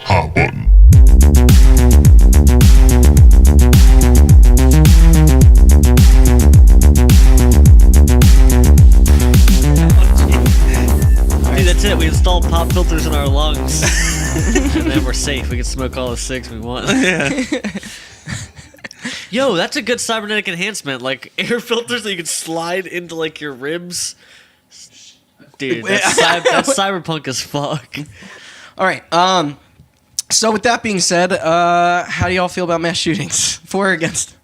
Hot button. Dude, that's it. We installed pop filters in our lungs, and then we're safe. We can smoke all the cigs we want. Yeah. Yo, that's a good cybernetic enhancement, like air filters that you can slide into like your ribs. Dude, that's cyberpunk as fuck. All right. So with that being said, how do y'all feel about mass shootings? For or against?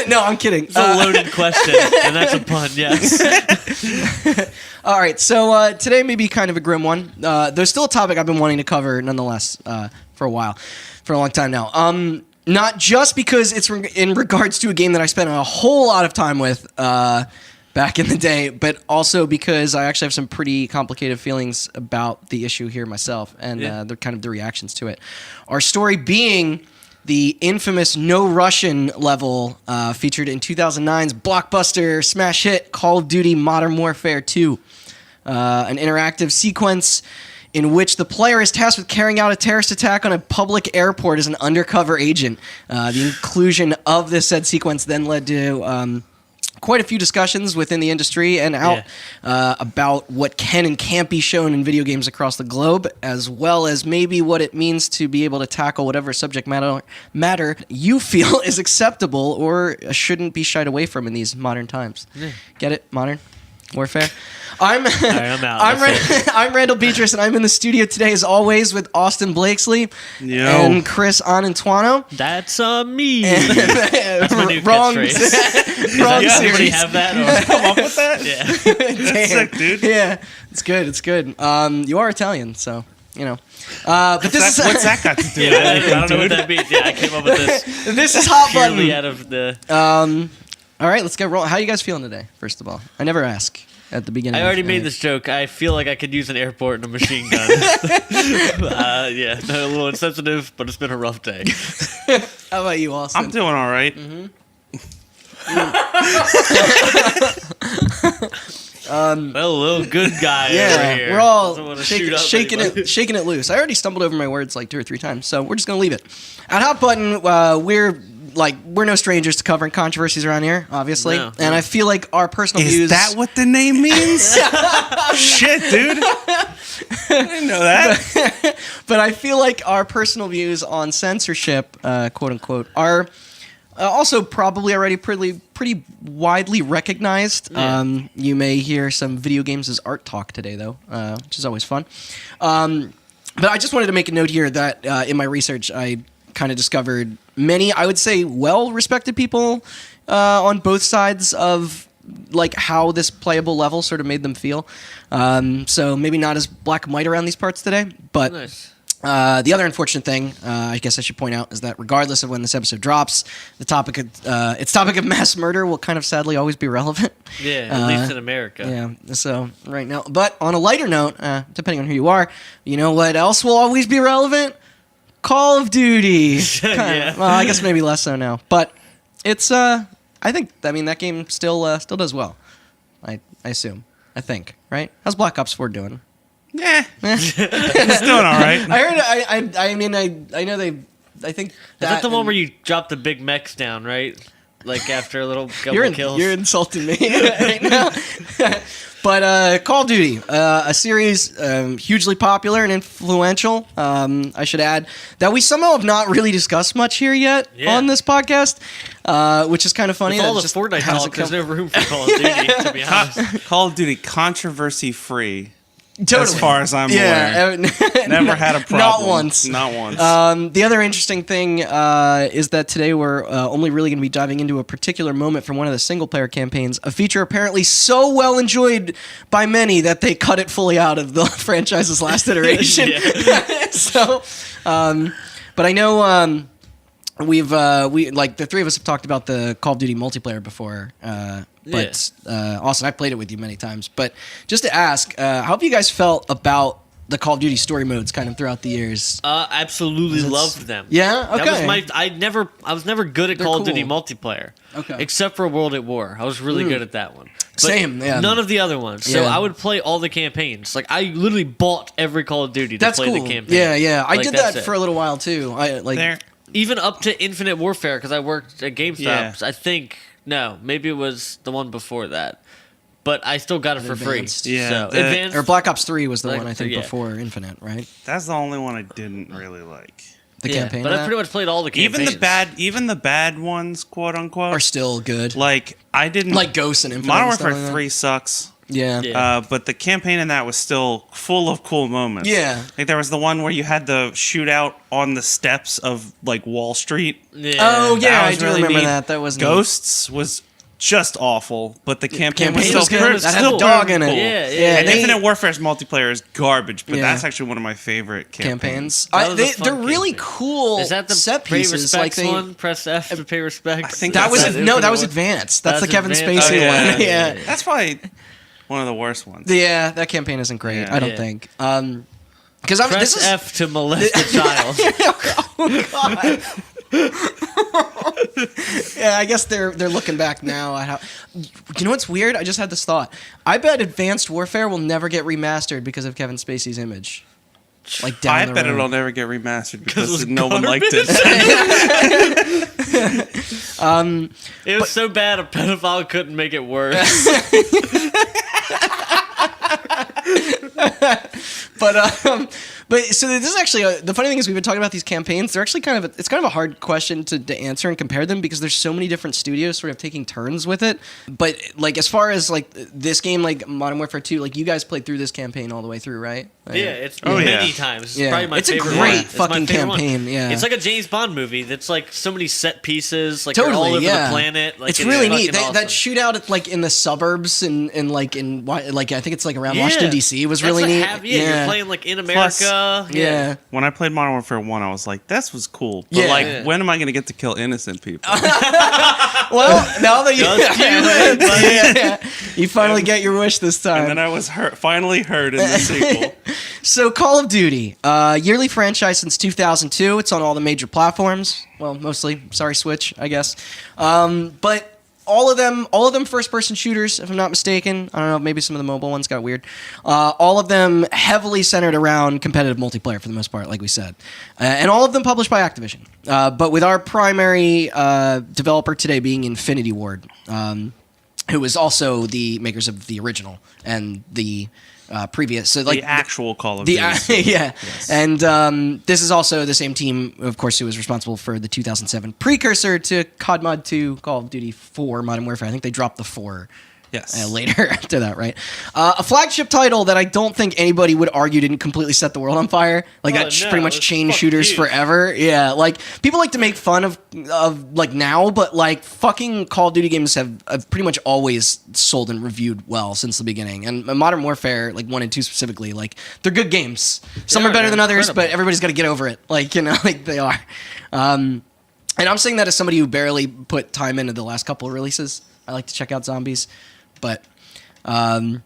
No, I'm kidding. It's a loaded question, and that's a pun. Yes. All right. So today may be kind of a grim one. There's still a topic I've been wanting to cover, nonetheless, for a while, for a long time now. Not just because it's in regards to a game that I spent a whole lot of time with back in the day, but also because I actually have some pretty complicated feelings about the issue here myself, and the kind of the reactions to it. Our story being the infamous No Russian level featured in 2009's blockbuster smash hit Call of Duty Modern Warfare 2, an interactive sequence in which the player is tasked with carrying out a terrorist attack on a public airport as an undercover agent. The inclusion of this said sequence then led to quite a few discussions within the industry and out about what can and can't be shown in video games across the globe, as well as maybe what it means to be able to tackle whatever subject matter you feel is acceptable or shouldn't be shied away from in these modern times. Get it? Modern Warfare? I'm out. I'm Randall Beatrice, and I'm in the studio today, as always, with Austin Blakesley and Chris Anantuano. That's me. That's my new Wrong catchphrase. wrong Does series. anybody have that? Or? Come up with that? Yeah. That's sick, dude. Yeah, it's good. It's good. You are Italian, so you know. But this is What's that got to do with Yeah, I anything, don't know what dude? that means. Yeah, I came up with this this is hot purely button. out of the. All right, let's get rolling. How are you guys feeling today? First of all, I never ask at the beginning. I already made this joke. I feel like I could use an airport and a machine gun. Yeah, no, a little insensitive, but it's been a rough day. How about you, Austin? I'm doing all right. Well, a little good guy Yeah, over here. we're all Doesn't wanna shoot up shaking anybody. it loose. I already stumbled over my words like 2 or 3 times, so we're just gonna leave it. At Hot Button, we're no strangers to covering controversies around here, obviously, No. and I feel like our personal Is views. that what the name means? Shit, dude. I didn't know that. But I feel like our personal views on censorship, quote unquote, are also probably already pretty widely recognized. Yeah. You may hear some video games as art talk today, though, which is always fun. But I just wanted to make a note here that in my research, I kind of discovered many, I would say, well-respected people on both sides of like how this playable level sort of made them feel. So maybe not as black and white around these parts today, but Nice. the other unfortunate thing, I guess I should point out, is that regardless of when this episode drops, the topic of mass murder will kind of sadly always be relevant. Yeah, at least in America. Yeah, so right now. But on a lighter note, depending on who you are, you know what else will always be relevant? Call of Duty. Yeah. Well, I guess maybe less so now. But it's, I mean, that game still does well. I assume. I think, right? How's Black Ops 4 doing? Yeah. It's doing all right. I heard, I mean, I know they, I think Is that the one and- where you drop the big mechs down, right? Like after a little couple You're kills. You're insulting me right now. But Call of Duty, a series hugely popular and influential, I should add, that we somehow have not really discussed much here yet on this podcast, which is kind of funny. With all that the just Fortnite hasn't talk, there's come- no room for Call of Duty, to be honest. Call of Duty controversy free. Totally. As far as I'm aware. Never had a problem. Not once. Not once. The other interesting thing is that today we're only really going to be diving into a particular moment from one of the single-player campaigns, a feature apparently so well enjoyed by many that they cut it fully out of the franchise's last iteration. So, but I know we like the three of us have talked about the Call of Duty multiplayer before. But Austin, I played it with you many times. But just to ask, how have you guys felt about the Call of Duty story modes kind of throughout the years? Absolutely loved them. Yeah? Okay. That was I was never good at Call of Duty cool. multiplayer. Okay. Except for World at War. I was really good at that one. But Same, yeah. None of the other ones. So Yeah. I would play all the campaigns. Like I literally bought every Call of Duty to That's play cool. the campaign. Yeah. I Like, did that's that it. for a little while too. I like. There, Even up to Infinite Warfare because I worked at GameStop. Yeah. I think maybe it was the one before that, but I still got it for Advanced. free. Yeah, so, the- Advanced. Or Black Ops 3 was the Black one I Ops think 3, yeah. before Infinite, right? that's the only one I didn't really like. The campaign. But of I that pretty much played all the Even campaigns. even the bad ones, quote unquote, are still good. like I didn't Like Ghosts and Infinite. Modern and stuff Warfare like that. 3 sucks. Yeah. Yeah. But the campaign in that was still full of cool moments. Yeah. Like there was the one where you had the shootout on the steps of like Wall Street. Yeah. Oh yeah, That I was do really remember neat. that. That was neat. Ghosts was just awful, but the campaign was Campaign still was good. pretty That had still the dog pretty in it. cool. Yeah. And they- Infinite Warfare's multiplayer is garbage, but Yeah. that's actually one of my favorite campaigns. campaigns. That was a They're fun really campaign. cool. Is that the set pay pieces? respects Like they, one? Press F to pay respects. I think that was That's no, that was Infinite Advanced. That's the That's Kevin Advanced. Spacey Oh, yeah. one. Yeah. That's probably one of the worst ones. Yeah, that campaign isn't great. Yeah. I don't Yeah. think. Because I'm Press this is F to molest a child. oh god. Yeah, I guess they're looking back now at how. You know what's weird? I just had this thought. I bet Advanced Warfare will never get remastered because of Kevin Spacey's image. Like down I the bet road. it'll never get remastered 'Cause it was because no one liked it. It was so bad a pedophile couldn't make it worse. But so this is actually the funny thing is we've been talking about these campaigns. They're actually it's kind of a hard question to answer and compare them because there's so many different studios sort of taking turns with it. But like as far as like this game, like Modern Warfare 2, like you guys played through this campaign all the way through, right? Yeah, it's Oh, many yeah. times. It's Yeah. probably my It's a favorite great one. It's my fucking favorite one. campaign, yeah. It's like a James Bond movie that's like so many set pieces, like they're all Totally, over yeah. the planet. Like, It's really neat. fucking That awesome. shootout at, like in the suburbs and like I think it's like around Yeah. Washington D.C. was That's really what neat. You're playing like in Plus- America. Yeah. When I played Modern Warfare 1, I was like, this was cool. But Yeah. like, Yeah. when am I going to get to kill innocent people? Well, now that you Just you wait, buddy. yeah, you finally get your wish this time. And then I was finally hurt in the sequel. So Call of Duty, yearly franchise since 2002. It's on all the major platforms. Well, mostly. Sorry, Switch, I guess. But all of them first-person shooters, if I'm not mistaken. I don't know, maybe some of the mobile ones got weird. All of them heavily centered around competitive multiplayer for the most part, like we said. And all of them published by Activision. But with our primary developer today being Infinity Ward, who is also the makers of the original and the previous. So like The actual Call of the Duty. yeah, and this is also the same team, of course, who was responsible for the 2007 precursor to COD Mod 2, Call of Duty 4, Modern Warfare. I think they dropped the 4 Yes. later after that, right? A flagship title that I don't think anybody would argue didn't completely set the world on fire. Like Oh, that no, pretty much it's changed fucking shooters huge. forever. Yeah, like people like to make fun of like now, but like fucking Call of Duty games have pretty much always sold and reviewed well since the beginning. And Modern Warfare, like 1 and 2 specifically, like they're good games. Some are better they're than others, incredible. but everybody's got to get over it. Like like they are. And I'm saying that as somebody who barely put time into the last couple of releases. I like to check out zombies, but. And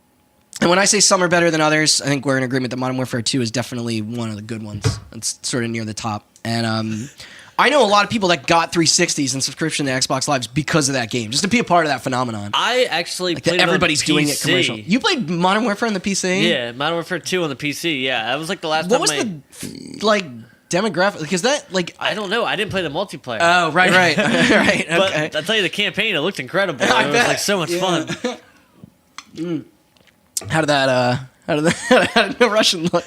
when I say some are better than others, I think we're in agreement that Modern Warfare 2 is definitely one of the good ones. It's sort of near the top. And I know a lot of people that got 360s and subscription to Xbox Lives because of that game, just to be a part of that phenomenon. I actually Like played that it on everybody's doing it PC. commercial. You played Modern Warfare on the PC? Yeah, Modern Warfare 2 on the PC. Yeah, that was like the last What time was the like demographic? Because that like I don't know. I didn't play the multiplayer. oh right right right But okay. I'll tell you, the campaign, it looked incredible. I It was bet. like so much Yeah. fun. How did the Russian look?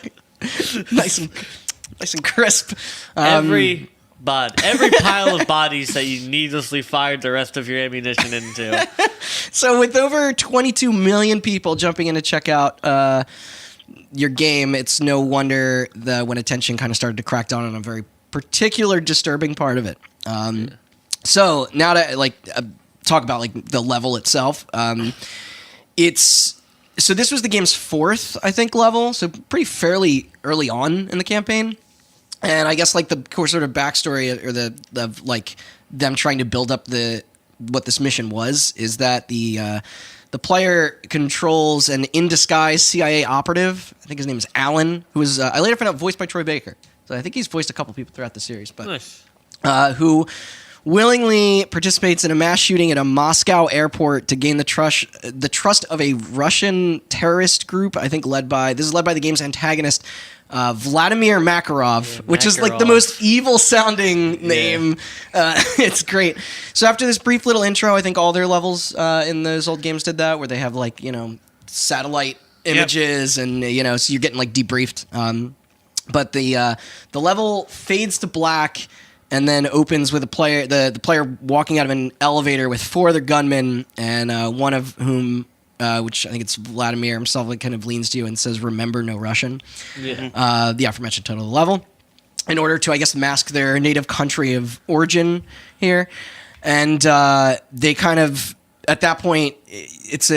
nice and crisp. Every pile of bodies that you needlessly fired the rest of your ammunition into. So with over 22 million people jumping in to check out your game, it's no wonder when attention kind of started to crack down on a very particular disturbing part of it. So now to talk about like the level itself, so this was the game's 4th, I think, level, so pretty fairly early on in the campaign. And I guess like the core sort of backstory or the like them trying to build up what this mission was is that the player controls an in disguise CIA operative. I think his name is Alan, who is I later found out voiced by Troy Baker. So I think he's voiced a couple people throughout the series, but Nice. who willingly participates in a mass shooting at a Moscow airport to gain the trust of a Russian terrorist group. I think led by the game's antagonist, Vladimir Makarov, which is like the most evil sounding name. It's great. So after this brief little intro, I think all their levels in those old games did that, where they have like, satellite images and, so you're getting like debriefed. But the level fades to black and then opens with the player walking out of an elevator with 4 other gunmen, and one of whom, which I think it's Vladimir himself, like kind of leans to you and says, "Remember, no Russian." Yeah. The aforementioned title of the level, in order to, I guess, mask their native country of origin here, and they kind of at that point it's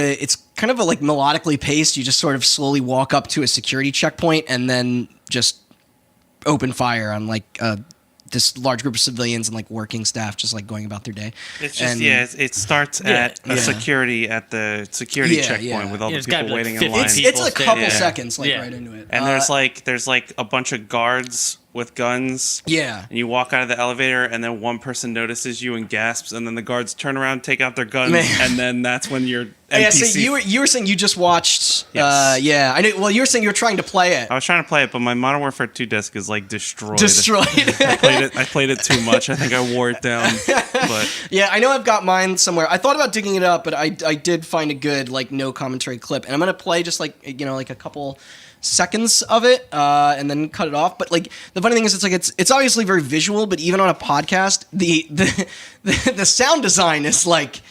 kind of a like melodically paced. You just sort of slowly walk up to a security checkpoint and then just open fire on like this large group of civilians and like working staff just like going about their day. It's just it starts at the security checkpoint with all the people waiting in line. It's a couple seconds right into it. And there's like a bunch of guards with guns. Yeah. And you walk out of the elevator and then one person notices you and gasps, and then the guards turn around, take out their guns, and then that's when you're NPC. Yeah, so you were saying you just watched Yes. I knew, well, you were saying you were trying to play it. I was trying to play it, but my Modern Warfare 2 disc is like destroyed. I played it too much. I think I wore it down. But yeah, I know I've got mine somewhere. I thought about digging it up, but I did find a good like no commentary clip, and I'm gonna play just like like a couple seconds of it and then cut it off. But like the funny thing is, it's obviously very visual, but even on a podcast, the sound design is like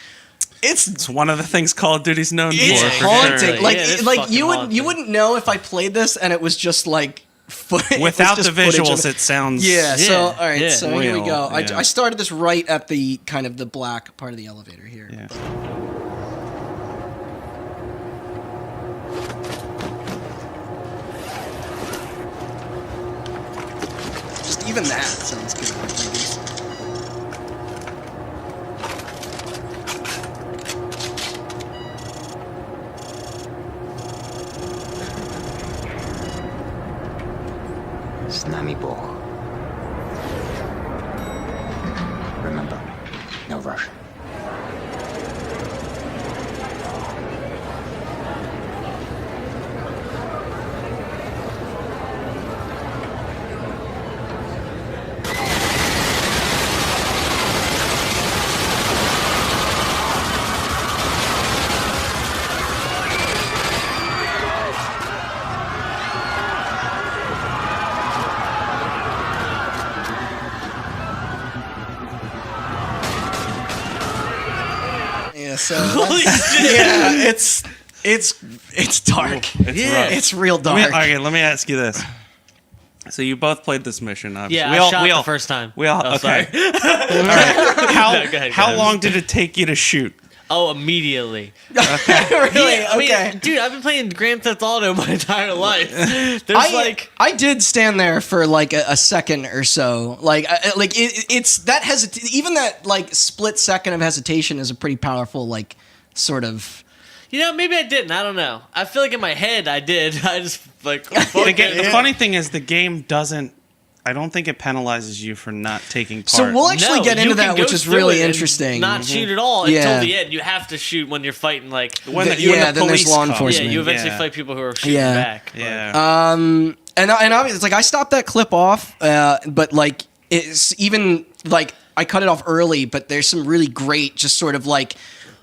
it's one of the things Call of Duty's known for. It's haunting. Sure. Like you wouldn't know if I played this and it was just like without the visuals, it sounds So all right, so real. here we go. Yeah. I started this right at the kind of the black part of the elevator here. Yeah. Just even that sounds good. С нами Бог. Remember, no Russian. So yeah, it's dark. It's rough. It's real dark. Let me ask you this. So you both played this mission, obviously. Yeah, I shot the first time. We all okay. Sorry. All right. Go ahead. How long did it take you to shoot? Oh, immediately. Really? Yeah, I mean, Okay. dude, I've been playing Grand Theft Auto my entire life. There's I did stand there for like a second or so. It's that even that like split second of hesitation is a pretty powerful like sort of. maybe I didn't. I don't know. I feel like in my head I did. I just like. The funny thing is the game doesn't. I don't think it penalizes you for not taking part. So we'll actually get into you can that, go which is through really it and interesting. Not shoot at all until the end. You have to shoot when you're fighting like. when the then there's police law come. enforcement. Yeah, you eventually fight people who are shooting back. Yeah. And obviously, it's like I stopped that clip off, but like it's even like I cut it off early. But there's some really great, just sort of like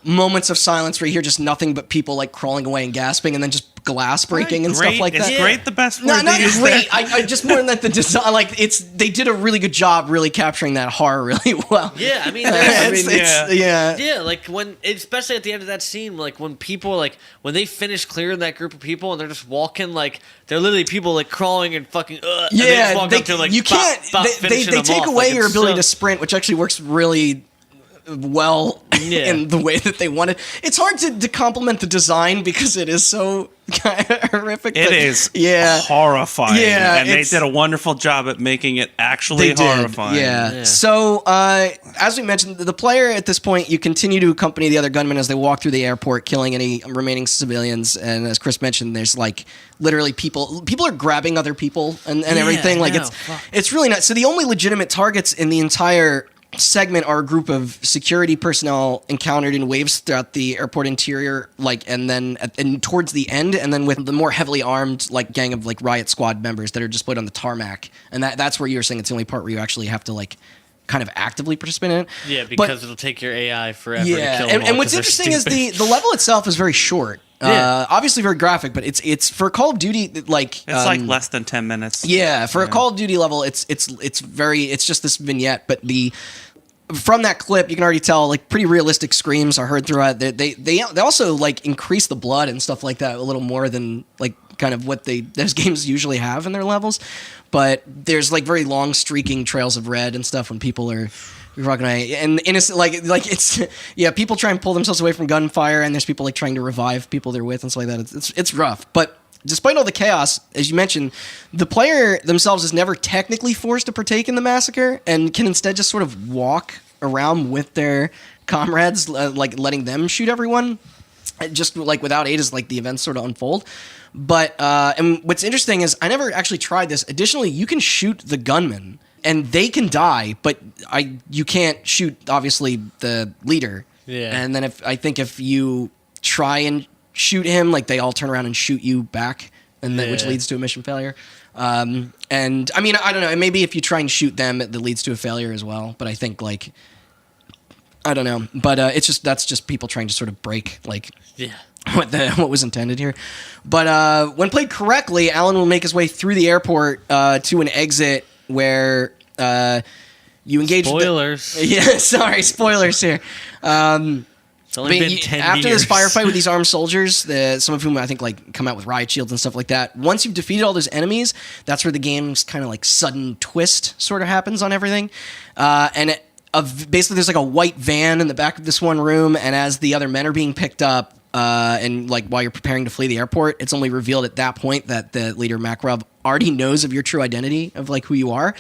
moments of silence where you hear just nothing but people like crawling away and gasping, and then just glass breaking and stuff like that. Is great the best word? No, not to use great. there? I just more than that the design. Like they did a really good job really capturing that horror really well. Yeah, I mean, yeah. Like when, especially at the end of that scene, like when people when they finish clearing that group of people and they're just walking, like they're literally people like crawling and fucking. And they just walk up to like you can't. They take away your ability to sprint, which actually works really well in the way that they want it. It's hard to compliment the design because it is so horrific. It is horrifying. Yeah, and they did a wonderful job at making it actually horrifying. Yeah. So, as we mentioned, the player at this point, you continue to accompany the other gunmen as they walk through the airport, killing any remaining civilians. And as Chris mentioned, there's like literally people are grabbing other people and everything. Like it's really not. So the only legitimate targets in the entire segment are a group of security personnel encountered in waves throughout the airport interior, and then towards the end, and then with the more heavily armed gang of riot squad members that are displayed on the tarmac, and that's where you were saying it's the only part where you actually have to kind of actively participate in it. Yeah, because it'll take your AI forever to kill them all. And what's interesting is the level itself is very short. Yeah. Obviously very graphic, but it's for Call of Duty it's less than 10 minutes. Yeah, for a Call of Duty level, it's just this vignette, but from that clip you can already tell pretty realistic screams are heard throughout. They also increase the blood and stuff like that a little more than kind of what those games usually have in their levels, but there's very long streaking trails of red and stuff when people are rocking away, and innocent it's people try and pull themselves away from gunfire, and there's people trying to revive people they're with and stuff like that. It's rough, but despite all the chaos, as you mentioned, the player themselves is never technically forced to partake in the massacre and can instead just sort of walk around with their comrades, letting them shoot everyone, just without aid as the events sort of unfold. But and what's interesting is I never actually tried this. Additionally, you can shoot the gunman and they can die, but you can't shoot obviously the leader. Yeah. And then if you try and shoot him, they all turn around and shoot you back, and which leads to a mission failure. And I mean, I don't know. Maybe if you try and shoot them, that leads to a failure as well. But I think I don't know. But that's just people trying to sort of break what was intended here. But when played correctly, Alan will make his way through the airport to an exit where you engage. Spoilers. Sorry, spoilers here. It's only been 10 after years. this firefight with these armed soldiers, some of whom I think come out with riot shields and stuff like that. Once you've defeated all those enemies, that's where the game's kind of sudden twist sort of happens on everything. Basically, there's a white van in the back of this one room, and as the other men are being picked up, and while you're preparing to flee the airport, it's only revealed at that point that the leader Makarov already knows of your true identity of who you are.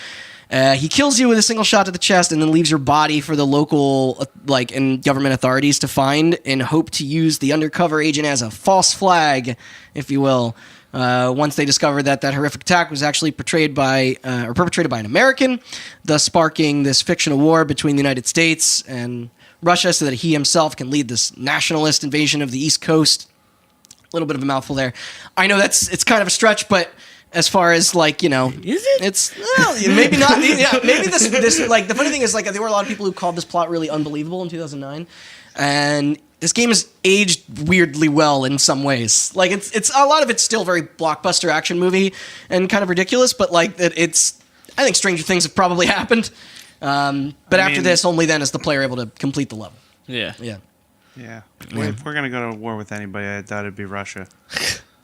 He kills you with a single shot to the chest and then leaves your body for the local and government authorities to find, and hope to use the undercover agent as a false flag, if you will. Once they discover that horrific attack was actually perpetrated by an American, thus sparking this fictional war between the United States and Russia, so that he himself can lead this nationalist invasion of the East Coast. A little bit of a mouthful there. I know it's kind of a stretch, but as far as is it? It's maybe not. Yeah, maybe this the funny thing is there were a lot of people who called this plot really unbelievable in 2009, and this game has aged weirdly well in some ways. It's a lot of it's still very blockbuster action movie and kind of ridiculous, but it's I think stranger things have probably happened. But after this, only then is the player able to complete the level. Yeah. If we're gonna go to war with anybody, I doubt it'd be Russia.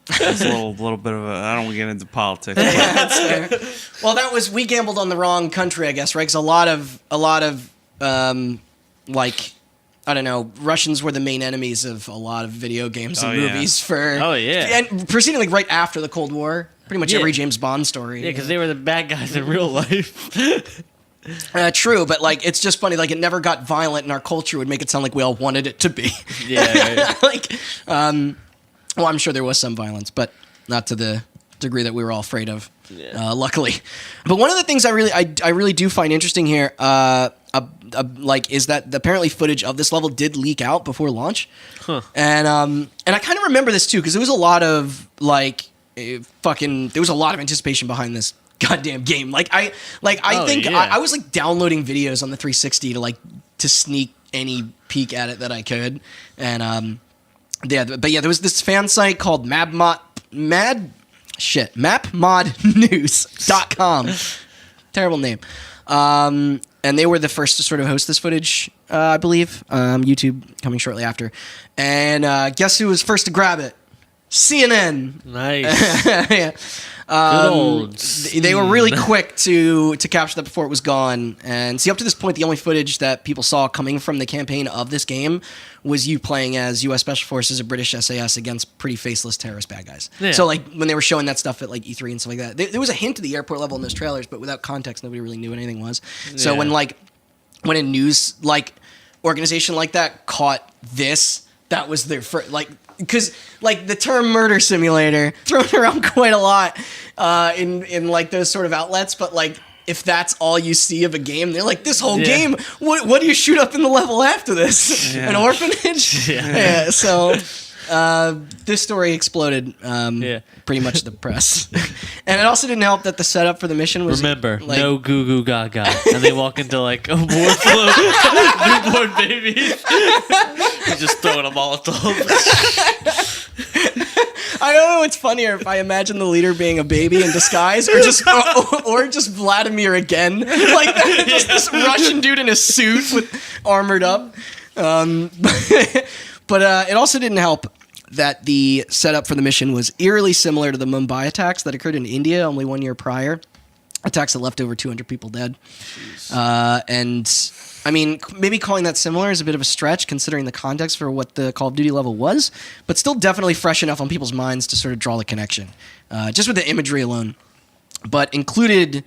It's a little bit of I don't want to get into politics. Yeah, that's fair. Well, we gambled on the wrong country, I guess, right? Because a lot of I don't know, Russians were the main enemies of a lot of video games and movies and proceeding right after the Cold War. Pretty much every James Bond story. Yeah, because they were the bad guys in real life. True, but it's just funny. It never got violent, and our culture would make it sound like we all wanted it to be. Yeah. Right. Well, I'm sure there was some violence, but not to the degree that we were all afraid of. Yeah. Luckily, but one of the things I really do find interesting here, is that apparently footage of this level did leak out before launch, and I kind of remember this too because there was a lot of there was a lot of anticipation behind this goddamn game. I was downloading videos on the 360 to sneak any peek at it that I could, and there was this fan site called mapmodnews.com. Terrible name. And they were the first to sort of host this footage, I believe. YouTube coming shortly after. And guess who was first to grab it? CNN. Nice. Yeah. They were really quick to capture that before it was gone. And see, up to this point, the only footage that people saw coming from the campaign of this game was you playing as U.S. Special Forces or British SAS against pretty faceless terrorist bad guys. Yeah. So when they were showing that stuff at E3 and stuff like that, there was a hint of the airport level in those trailers, but without context, nobody really knew what anything was. Yeah. So when a news organization like that caught this, that was their first because the term murder simulator thrown around quite a lot in those sort of outlets, but if that's all you see of a game. They're like, this whole game, what do you shoot up in the level after this? An orphanage? So this story exploded pretty much the press. And it also didn't help that the setup for the mission was... Remember, like, no goo goo gaga. And they walk into like a war float, newborn baby. He's just throwing a Molotov. I don't know what's funnier, if I imagine the leader being a baby in disguise, or just Vladimir again, like just this Russian dude in a suit with armored up. But it also didn't help that the setup for the mission was eerily similar to the Mumbai attacks that occurred in India only 1 year prior. Attacks that left over 200 people dead. And I mean, maybe calling that similar is a bit of a stretch considering the context for what the Call of Duty level was, but still definitely fresh enough on people's minds to sort of draw the connection, just with the imagery alone. But included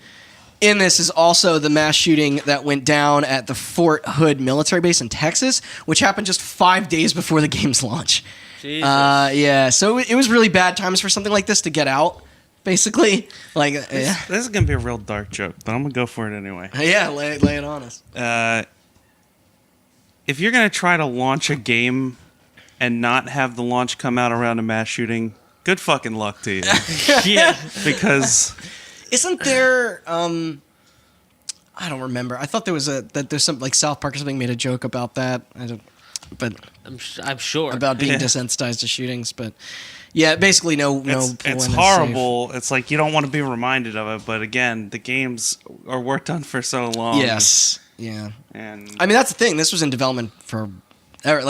in this is also the mass shooting that went down at the Fort Hood military base in Texas, which happened just 5 days before the game's launch. Jesus. So it was really bad times for something like this to get out. Basically, like, This is gonna be a real dark joke, but I'm gonna go for it anyway. Yeah, lay it on us. If you're gonna try to launch a game and not have the launch come out around a mass shooting, good fucking luck to you. Yeah. Because Isn't there? I don't remember. I thought there's some like South Park or something made a joke about that. But I'm sure. about being desensitized to shootings, but yeah, basically no. it's horrible. It's like you don't want to be reminded of it, but again, the games are worked on for so long. Yes, yeah. And I mean, that's the thing. This was in development for for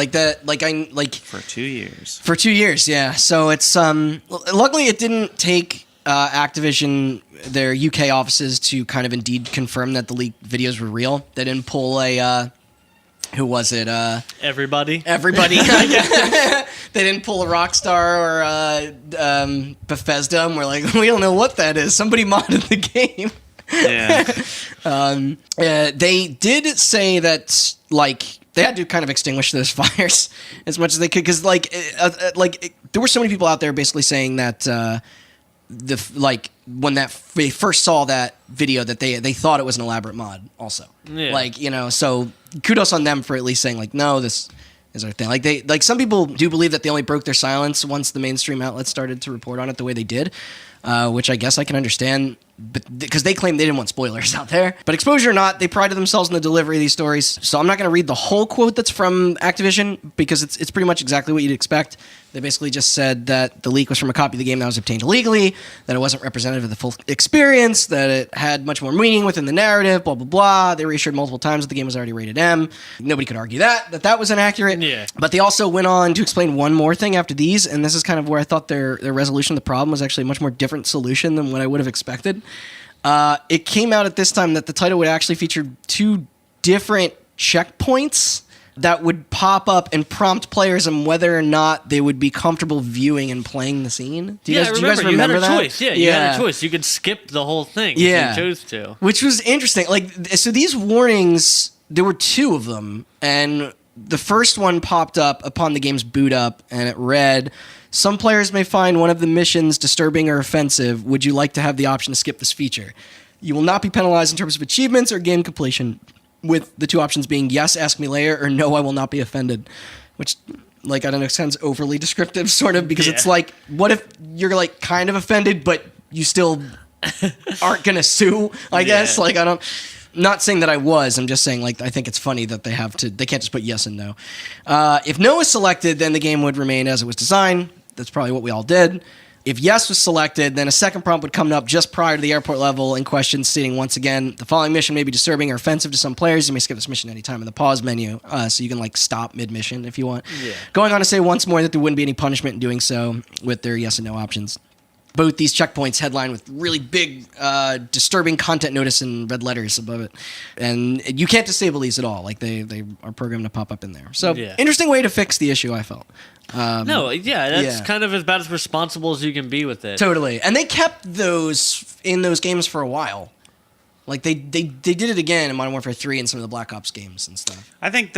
2 years. For 2 years, yeah. So it's luckily it didn't take Activision their UK offices to kind of indeed confirm that the leaked videos were real. They didn't pull a who was it? Everybody. They didn't pull a Rockstar or Bethesda. And we're like, we don't know what that is. Somebody modded the game. Yeah. They did say that like they had to kind of extinguish those fires as much as they could because there were so many people out there basically saying that when they first saw that video that they thought it was an elaborate mod also. Yeah. So kudos on them for at least saying like, no, this is our thing. Some people do believe that they only broke their silence once the mainstream outlets started to report on it the way they did, which I guess I can understand, but because they claimed they didn't want spoilers out there. But exposure or not, they prided themselves in the delivery of these stories. So I'm not going to read the whole quote that's from Activision because it's pretty much exactly what you'd expect. They basically just said that the leak was from a copy of the game that was obtained illegally, that it wasn't representative of the full experience, that it had much more meaning within the narrative, blah, blah, blah. They reassured multiple times that the game was already rated M. Nobody could argue that was inaccurate. Yeah. But they also went on to explain one more thing after these, and this is kind of where I thought their resolution of the problem was actually a much more different solution than what I would have expected. It came out at this time that the title would actually feature 2 different checkpoints that would pop up and prompt players on whether or not they would be comfortable viewing and playing the scene. Do you guys remember you had a that? choice. Yeah, you had a choice. You could skip the whole thing if you chose to. Which was interesting. So these warnings, there were 2 of them, and the first one popped up upon the game's boot up, and it read, "Some players may find one of the missions disturbing or offensive. Would you like to have the option to skip this feature? You will not be penalized in terms of achievements or game completion, with the 2 options being yes, ask me later, or no, I will not be offended." Which, I don't know, sounds overly descriptive, sort of, because it's like, what if you're, kind of offended, but you still aren't going to sue, I guess? Not saying that I was, I'm just saying, I think it's funny that they can't just put yes and no. If no is selected, then the game would remain as it was designed. That's probably what we all did. If yes was selected, then a second prompt would come up just prior to the airport level in question, stating once again, the following mission may be disturbing or offensive to some players. You may skip this mission anytime in the pause menu, so you can stop mid-mission if you want. Yeah. Going on to say once more that there wouldn't be any punishment in doing so with their yes and no options. Both these checkpoints headlined with really big, disturbing content notice in red letters above it. And you can't disable these at all. They are programmed to pop up in there. So, Interesting way to fix the issue, I felt. That's kind of about as responsible as you can be with it. Totally. And they kept those in those games for a while. They did it again in Modern Warfare 3 and some of the Black Ops games and stuff. I think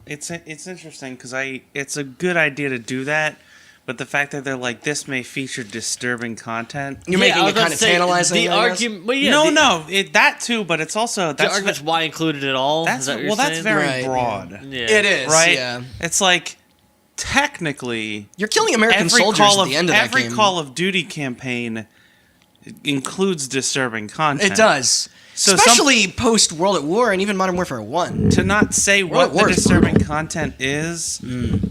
it's interesting because it's a good idea to do that, But the fact that they're like, this may feature disturbing content. You're making it kind of tantalizing. The I guess? argument, well, yeah, that too. But it's also the argument's why included at all. That's Is that what you're that's saying? very Right, broad. Yeah. It is, Right? yeah. It's like technically You're killing American every soldiers Call at of the end of that every game. Call of Duty campaign includes disturbing content. It does. So Especially post World at War and even Modern Warfare 1. to not say World what at War the is disturbing brutal. content is,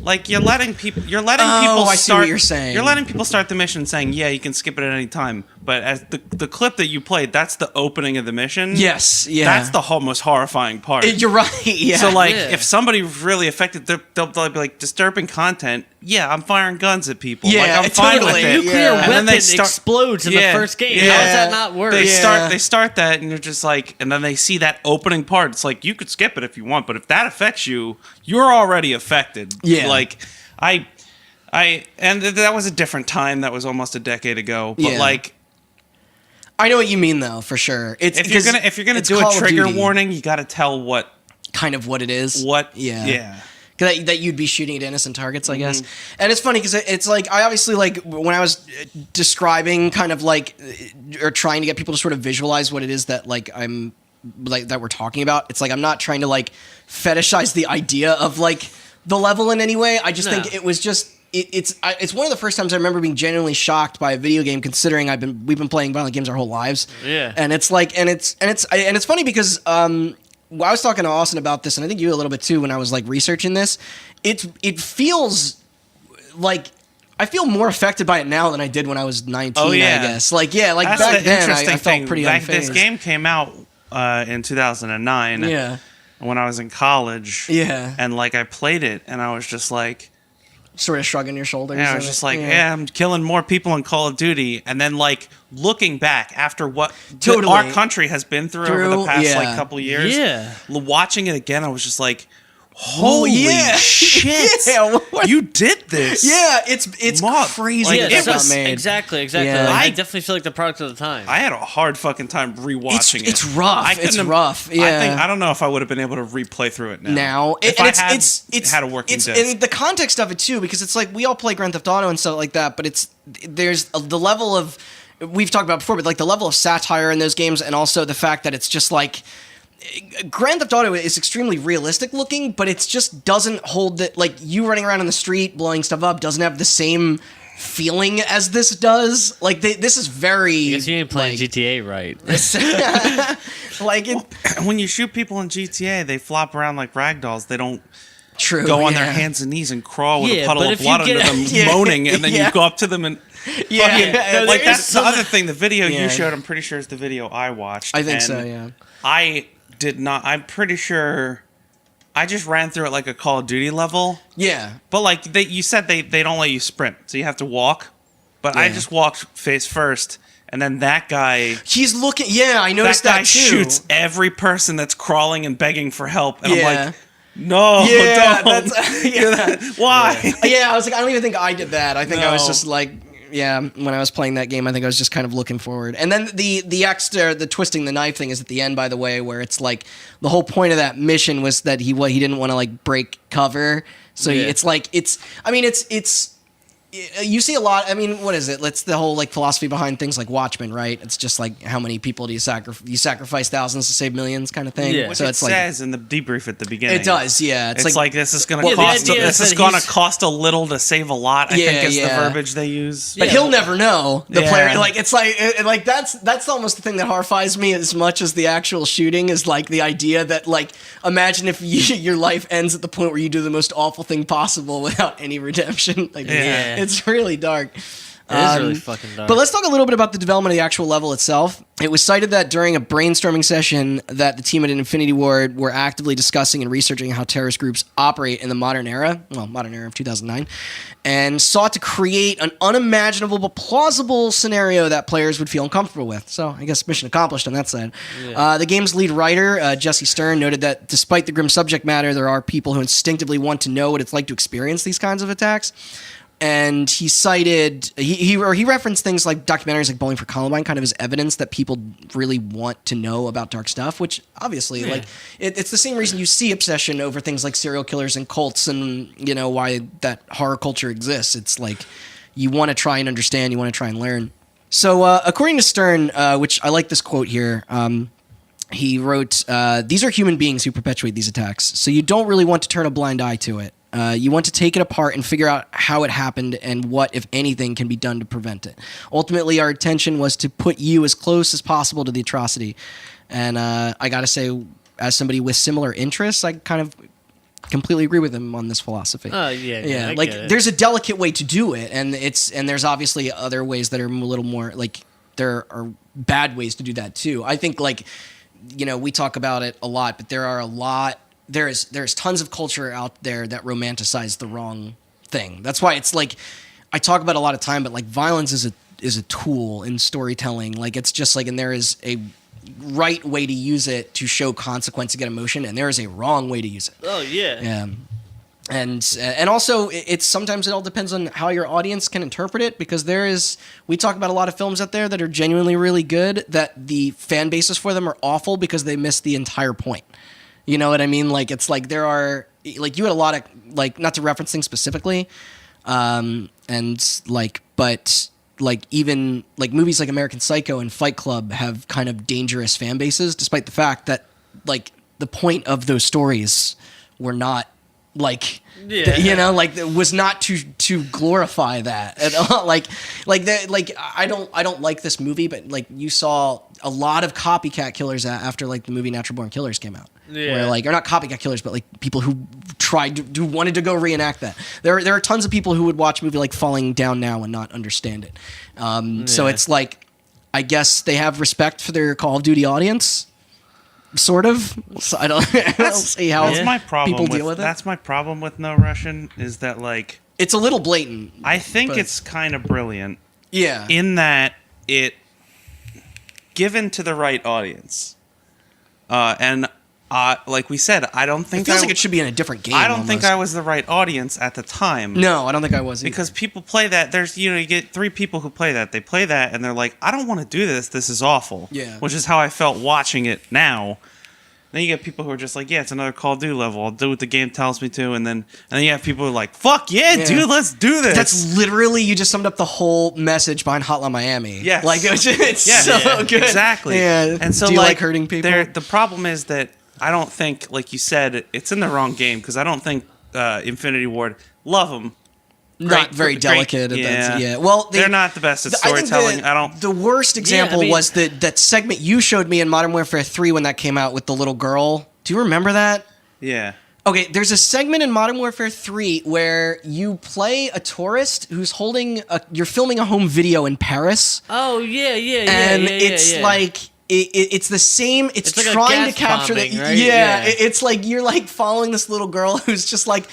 like you're letting people Oh, I see start what you're saying. You're letting people start the mission saying, yeah, you can skip it at any time. But as the clip that you played, that's the opening of the mission. Yes, yeah. That's the most horrifying part. You're right, yeah. So like, Yeah. if somebody's really affected, they'll be like, disturbing content. Yeah, I'm firing guns at people. Yeah, like, I'm fine totally. with it. Nuclear Yeah. weapon And then they start- explodes in the first game. How does that not work? They Yeah. start that, and you're just like, and then they see that opening part. It's like you could skip it if you want, but if that affects you, you're already affected. Yeah. Like that was a different time. That was almost a decade ago. But Yeah. like, I know what you mean, though, for sure. It's if you're gonna it's do Call a of trigger Duty, warning, you got to tell what kind of it is. yeah. That you'd be shooting at innocent targets, I guess. Mm-hmm. And it's funny because it's like, I obviously, like, when I was describing kind of like, or trying to get people to sort of visualize what it is that, like, I'm, like, that we're talking about, it's like, I'm not trying to, like, fetishize the idea of, like, the level in any way. I just No. think it was just, it's one of the first times I remember being genuinely shocked by a video game, considering we've been playing violent games our whole lives. Yeah. And it's like, and it's funny because, I was talking to Austin about this, and I think you a little bit too when I was like researching this. It feels like I feel more affected by it now than I did when I was 19. Oh, yeah. I guess. Like That's back the then, interesting I thing. felt pretty Like, unfazed. this game came out in 2009. Yeah. When I was in college. Yeah. And like I played it, and I was just like. Sort of shrugging your shoulders. Yeah, I and was just like, yeah, I'm killing more people in Call of Duty. And then, like, looking back after what Totally. our country has been through over the past, yeah. like, couple years. Yeah. Watching it again, I was just like, holy yeah. shit. Yeah, what- You did this. Yeah, it's Mob. crazy. Like, that Yeah, it that was- got made. exactly. Yeah. Like, I I- definitely feel like the product of the time. I had a hard fucking time rewatching it. It's rough. I couldn't It's have- rough. Yeah. I don't know if I would have been able to replay through it now. Now if and I it's had a working it's disc. in the context of it too, because it's like we all play Grand Theft Auto and stuff like that, but there's the level of, we've talked about before, but like the level of satire in those games, and also the fact that it's just like Grand Theft Auto is extremely realistic looking, but it just doesn't hold that, like, you running around in the street blowing stuff up doesn't have the same feeling as this does. Like this is very. I guess you ain't playing like, GTA right. like it. When you shoot people in GTA, they flop around like ragdolls. They don't True. go on yeah. their hands and knees and crawl with Yeah, a puddle but of if blood you under get- them, Yeah. moaning, and then Yeah. you go up to them and Yeah. fucking, No, like there is that's the some- other thing. The video Yeah. you showed, I'm pretty sure is the video I watched. I think and so. Yeah. I did not. I'm pretty sure. I just ran through it like a Call of Duty level, Yeah. but like you said, they don't let you sprint, so you have to walk. But I Yeah. just walked face first, and then that guy. He's looking. Yeah, I noticed That guy that too. shoots every person that's crawling and begging for help, and Yeah. I'm like, no, Yeah, don't. that's yeah. Why? Yeah, I was like, I don't even think I did that. I think I was No. just like, yeah, when I was playing that game, I think I was just kind of looking forward. And then the extra, the twisting the knife thing is at the end, by the way, where it's like the whole point of that mission was that he didn't want to like break cover. So Yeah. it's like you see a lot. I mean, what is it? It's the whole like philosophy behind things like Watchmen, right? It's just like how many people do you sacrifice thousands to save millions, kind of thing. Yeah. Which So it it's like says in the debrief at the beginning. it does, yeah. It's like this is going Well, to the cost. idea is This is that going to he's- cost a little to save a lot. I Yeah, think is the yeah. verbiage they use. But Yeah. he'll never know the Yeah. player. Like it's like that's almost the thing that horrifies me as much as the actual shooting is like the idea that like imagine if your life ends at the point where you do the most awful thing possible without any redemption. Like Yeah. it's really dark. It is really fucking dark. But let's talk a little bit about the development of the actual level itself. It was cited that during a brainstorming session that the team at Infinity Ward were actively discussing and researching how terrorist groups operate in the modern era of 2009, and sought to create an unimaginable but plausible scenario that players would feel uncomfortable with. So I guess mission accomplished on that side. The game's lead writer, Jesse Stern, noted that despite the grim subject matter, there are people who instinctively want to know what it's like to experience these kinds of attacks. and he cited he referenced things like documentaries like Bowling for Columbine kind of as evidence that people really want to know about dark stuff, which obviously like it's the same reason you see obsession over things like serial killers and cults and why that horror culture exists. It's like you want to try and understand, you want to try and learn. So according to Stern, which I like this quote here, he wrote, "These are human beings who perpetuate these attacks, so you don't really want to turn a blind eye to it. You want to take it apart and figure out how it happened and what, if anything, can be done to prevent it. Ultimately, our intention was to put you as close as possible to the atrocity." And I got to say, as somebody with similar interests, I kind of completely agree with him on this philosophy. Oh yeah. I like get it. there's a delicate way to do it, and there's obviously other ways that are a little more like there are bad ways to do that too. I think like we talk about it a lot, but there's tons of culture out there that romanticize the wrong thing. That's why it's like I talk about it a lot of time, but like violence is a tool in storytelling. Like it's just like, and there is a right way to use it to show consequence to get emotion, and there is a wrong way to use it. Oh yeah. And also it's sometimes it all depends on how your audience can interpret it, because we talk about a lot of films out there that are genuinely really good that the fan bases for them are awful because they miss the entire point. You know what I mean? Like it's like there are like you had a lot of like, not to reference things specifically, and like but like even like movies like American Psycho and Fight Club have kind of dangerous fan bases, despite the fact that like the point of those stories were not like like it was not to glorify that at all. like I don't like this movie, but like you saw a lot of copycat killers after like the movie Natural Born Killers came out. Where like, or not copycat killers, but like people who wanted to go reenact that. There are tons of people who would watch a movie like Falling Down Now and not understand it. So it's like, I guess they have respect for their Call of Duty audience. Sort of. So I don't see how that's my problem people deal with it. That's my problem with No Russian, is that like it's a little blatant. I think it's kind of brilliant. Yeah. In that it given to the right audience, and like we said, I don't think it feels like it should be in a different game. I don't think I was the right audience at the time. No, I don't think I was either. Because people play that. There's you get 3 people who play that. They play that and they're like, I don't want to do this. This is awful. Yeah. Which is how I felt watching it now. Then you get people who are just like, yeah, it's another Call of Duty level. I'll do what the game tells me to. And then you have people who are like, fuck yeah, dude, let's do this. That's literally, you just summed up the whole message behind Hotline Miami. Yes. Like, it's so good. Exactly. Yeah. And so do you like hurting people? The problem is that I don't think, like you said, it's in the wrong game, because I don't think Infinity Ward, love them. Not very delicate. Yeah. Well, they're not the best at storytelling. The worst example was that segment you showed me in Modern Warfare 3 when that came out with the little girl. Do you remember that? Yeah. Okay, there's a segment in Modern Warfare 3 where you play a tourist who's you're filming a home video in Paris. Oh yeah. And it's like it's the same. It's like trying a to capture bombing, that. right? Yeah, it's like you're like following this little girl who's just like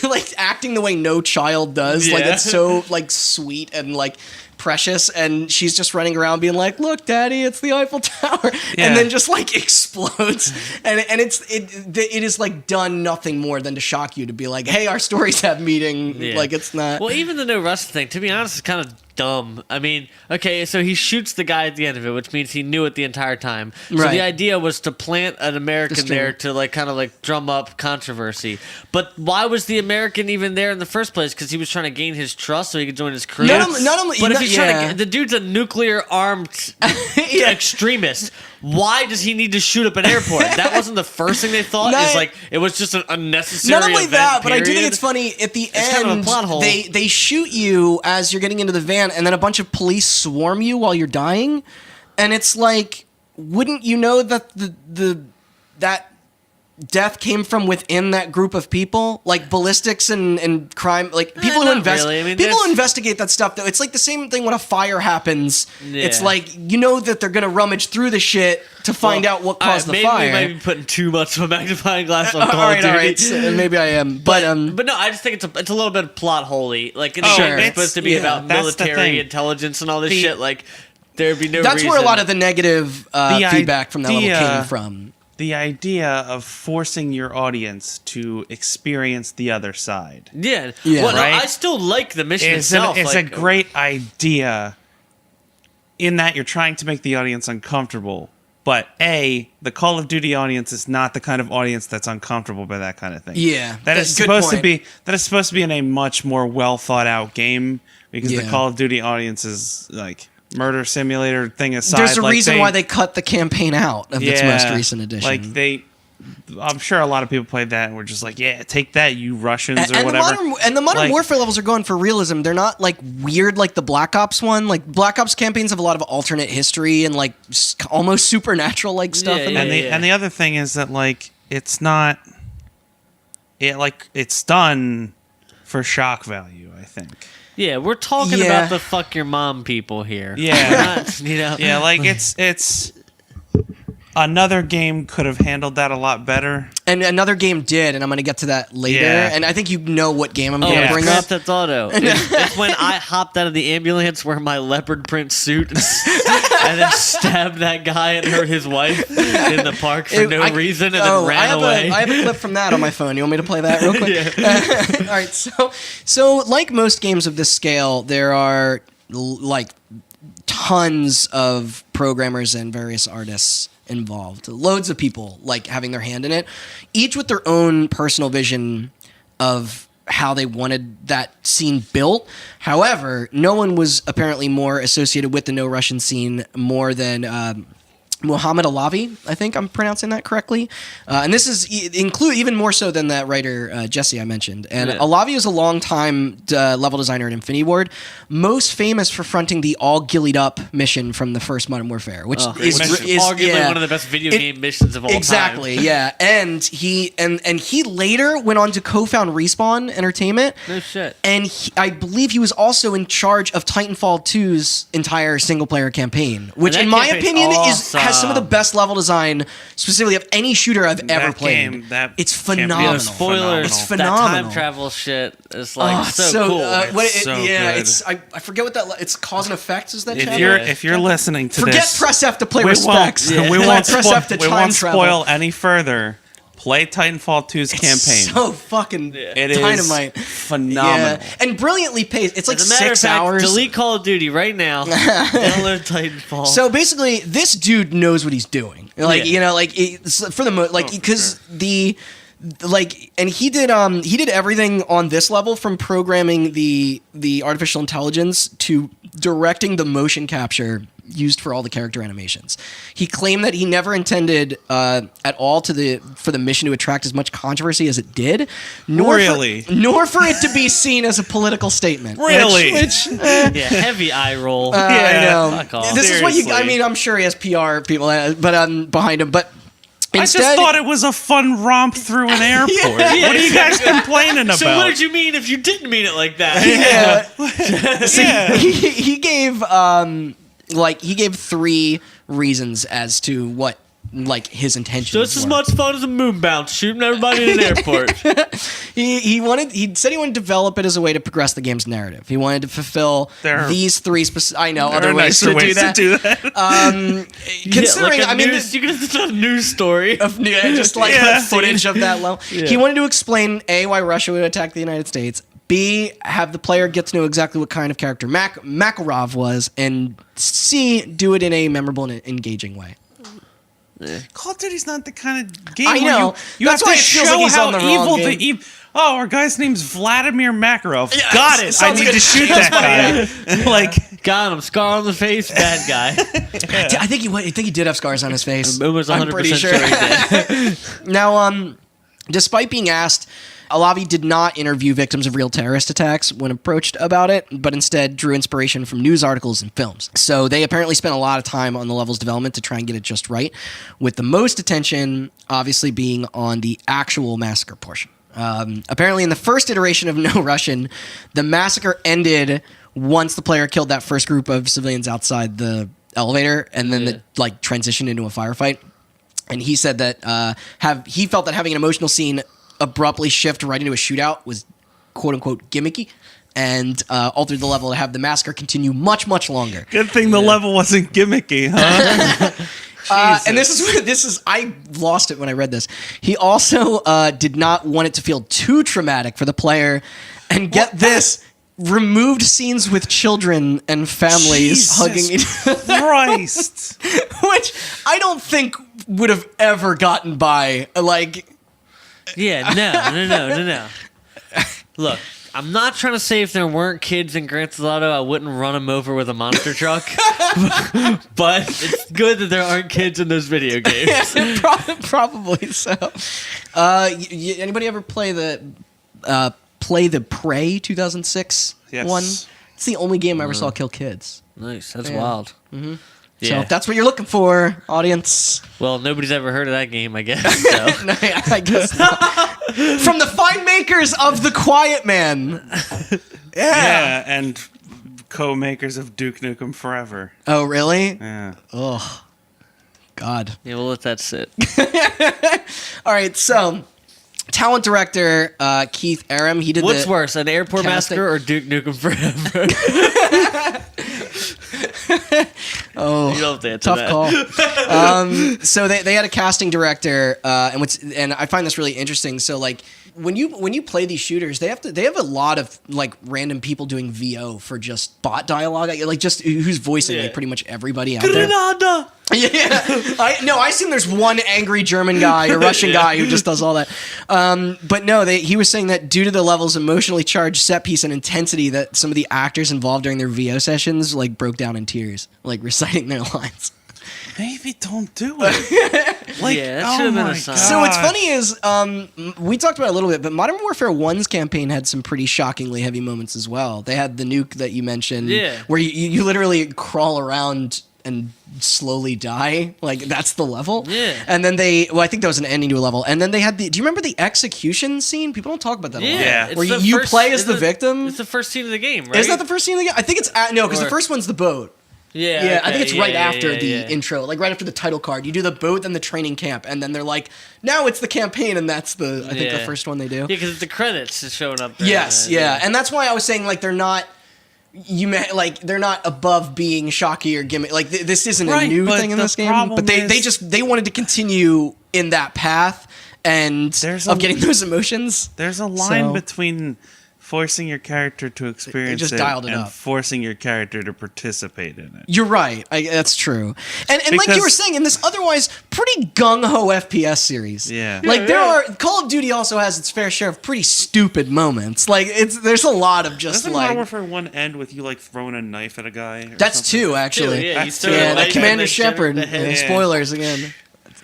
like acting the way no child does. Like it's so like sweet and like precious, and she's just running around being like, "Look, Daddy, it's the Eiffel Tower," and then just like explodes, and it is like done nothing more than to shock you, to be like, "Hey, our stories have meaning." Yeah. Like it's not. Well, even the No Rust thing, to be honest, is kind of dumb. I mean, okay, so he shoots the guy at the end of it, which means he knew it the entire time. So Right. the idea was to plant an American there to like kind of like drum up controversy. But why was the American even there in the first place? Because he was trying to gain his trust so he could join his crew. Not only, but if he's trying to, the dude's a nuclear armed extremist. Why does he need to shoot up an airport? That wasn't the first thing they thought. Is like it was just an unnecessary. Not only event, that, but I do period. think it's funny at the end. Kind of a plot hole. They shoot you as you're getting into the van, and then a bunch of police swarm you while you're dying, and it's like, wouldn't you know that that death came from within that group of people, like ballistics and crime, like people who who investigate that stuff. Though it's like the same thing when a fire happens. Yeah. It's like, you know that they're gonna rummage through the shit to find out what caused the fire. Maybe we might be putting too much of a magnifying glass on Call all of Duty. right. So maybe I am, but no, I just think it's a little bit plot holy. Like it's Sure. supposed to be about That's the military thing. intelligence and all this shit. Like there'd be no. that's reason. where a lot of the negative feedback from that level came from. the idea of forcing your audience to experience the other side. Yeah. Yeah. Well, no, Right? I still like the mission itself. It's like, a great idea in that you're trying to make the audience uncomfortable. But the Call of Duty audience is not the kind of audience that's uncomfortable by that kind of thing. Yeah, that that's is a good supposed to point. be in a much more well thought out game because the Yeah. Call of Duty audience is like murder simulator thing aside. There's a like reason why they cut the campaign out of its most recent edition. Like I'm sure a lot of people played that and were just like, yeah, take that, you Russians or and whatever. the modern Like- warfare levels are going for realism. They're not like weird like the Black Ops one. Like Black Ops campaigns have a lot of alternate history and like almost supernatural like stuff. Yeah, in yeah, them. And the other thing is that like it's not it's done for shock value, I think. Yeah, we're talking Yeah. about the fuck your mom people here. Yeah. We're not, you know. Yeah, like it's another game could have handled that a lot better. And another game did, and I'm going to get to that later. Yeah. And I think you know what game I'm Oh, going to yeah. bring Grand up. Theft Auto. It's when I hopped out of the ambulance wearing my leopard print suit and then stabbed that guy and hurt his wife in the park for no reason and then ran away. I have a clip from that on my phone. You want me to play that real quick? All right. So like most games of this scale, there are like tons of programmers and various artists involved. Loads of people like having their hand in it, each with their own personal vision of how they wanted that scene built. However, no one was apparently more associated with the No Russian scene more than Mohammed Alavi, I think I'm pronouncing that correctly. And this is include even more so than that writer Jesse I mentioned. And Yeah. Alavi is a long-time level designer at Infinity Ward, most famous for fronting the all gillied up mission from the first Modern Warfare, which is arguably yeah. one of the best video game missions of all time. Exactly, yeah. And he later went on to co-found Respawn Entertainment. No shit. And I believe he was also in charge of Titanfall 2's entire single-player campaign, which, that in my campaign's opinion, awesome. has some of the best level design, specifically of any shooter I've ever That played. game, that it's campaign phenomenal. is Spoilers. It's That phenomenal. time travel shit is like Oh, so cool. so yeah, good. it's I forget what that. It's cause and effect. Is that? If channel? you're listening to Forget this, press F to play we respects. won't, we Play won't, press spo- F to we time won't travel. spoil any further. Play Titanfall 2's campaign. So fucking It is dynamite. phenomenal. Yeah, and brilliantly paced. It's like As a matter 6 of fact, hours. delete Call of Duty right now. Download Titanfall. So basically, this dude knows what he's doing. Like Yeah. you know, like it's, for the because the and he did everything on this level from programming the artificial intelligence to directing the motion capture used for all the character animations. He claimed that he never intended at all for the mission to attract as much controversy as it did, nor for it to be seen as a political statement. Really? Which yeah, heavy eye roll. I know. Fuck off. This is what you. I Seriously. mean, I'm sure he has PR people, but behind him. But I instead, just thought it was a fun romp through an airport. Yeah. What are you guys complaining about? So what did you mean if you didn't mean it like that? Yeah. he gave 3 reasons as to what his intentions Just as were. much fun as a moon bounce, shooting everybody in an airport. He said he wanted to develop it as a way to progress the game's narrative. He wanted to fulfill these 3 I know There other are ways nicer to do ways that. to do that. Considering, yeah, like I mean, you could have done a news story. just like Yeah. footage of that level. He wanted to explain A, why Russia would attack the United States, B, have the player get to know exactly what kind of character Makarov was, and C, do it in a memorable and engaging way. Call of Duty's not the kind of game I where know. you That's have why to it feels show like he's how on the wrong evil game. the evil. Oh, our guy's name's Vladimir Makarov. Yeah, Got it it. I sounds need good. to shoot that guy. Like, Got him, scar on the face, bad guy. I think he did have scars on his face. It was 100% I'm pretty sure he did. Now, despite being asked, Alavi did not interview victims of real terrorist attacks when approached about it, but instead drew inspiration from news articles and films. So they apparently spent a lot of time on the level's development to try and get it just right, with the most attention obviously being on the actual massacre portion. Apparently in the first iteration of No Russian, the massacre ended once the player killed that first group of civilians outside the elevator, and then transitioned into a firefight. And he said that he felt that having an emotional scene abruptly shift right into a shootout was quote unquote gimmicky, and altered the level to have the massacre continue much, much longer. good thing the level wasn't gimmicky, huh? And this is I lost it when I read this. He also did not want it to feel too traumatic for the player, and get this, removed scenes with children and families hugging each other. Christ. Which I don't think would have ever gotten by. Like, Yeah, no. Look, I'm not trying to say if there weren't kids in Grand Theft Auto, I wouldn't run them over with a monster truck. But it's good that there aren't kids in those video games. probably so. Anybody ever play the Prey 2006 Yes. one? It's the only game I ever saw kill kids. Nice, that's Yeah. wild. So Yeah. if that's what you're looking for, audience, Well, nobody's ever heard of that game, I guess. So. no, I guess not. From the fine makers of The Quiet Man. Yeah, and co-makers of Duke Nukem Forever. Oh, really? Yeah. Oh, God. Yeah, we'll let that sit. All right, so talent director Keith Aram, he did What's the worse, an airport casting. massacre or Duke Nukem Forever? Oh, You don't have to answer tough that. call. So they had a casting director, and I find this really interesting. So like when you play these shooters, they have a lot of like random people doing VO for just bot dialogue, like just who's voicing like pretty much everybody out there. Grenada! Yeah, I assume there's one angry German guy or Russian guy who just does all that. But no, he was saying that due to the levels of emotionally charged set piece and intensity, that some of the actors involved during their VO sessions like broke down in tears, like reciting their lines. Maybe don't do it. Like, Yeah, that should have been a sign. So what's funny is we talked about it a little bit, but Modern Warfare 1's campaign had some pretty shockingly heavy moments as well. They had the nuke that you mentioned, where you literally crawl around and slowly die. Like, that's the level. Yeah. And then I think that was an ending to a level. And then they had do you remember the execution scene? People don't talk about that a lot. Yeah. It's Where the you first- play as the it's victim. It's the first scene of the game, right? Is that the first scene of the game? I think it's, no, because the Or- first one's the boat. Yeah, Yeah, I okay, think it's right yeah, after yeah, the yeah. intro, like right after the title card. You do the boat, then the training camp, and then they're like, now it's the campaign, and that's I think the Yeah. first one they do. Yeah, because it's the credits is showing up there. Yes, yeah, and that's why I was saying like they're not. They're not above being shocky or gimmick. Like this isn't a Right, new but thing in the this game, problem but they is- they wanted to continue in that path and There's of a- getting those emotions. There's a line So- between forcing your character to experience just it dialed it and up. forcing your character to participate in it. You're right. That's true. And like you Because- were saying, in this otherwise pretty gung-ho FPS series, Yeah. like Call of Duty also has its fair share of pretty stupid moments. Like there's a lot of just Doesn't like Modern Warfare 1 end with you like throwing a knife at a guy? Or that's something? two actually. Yeah, you That's throw two. a Yeah, knife that and Commander then Shepard. the head. Yeah. Spoilers again. Yeah.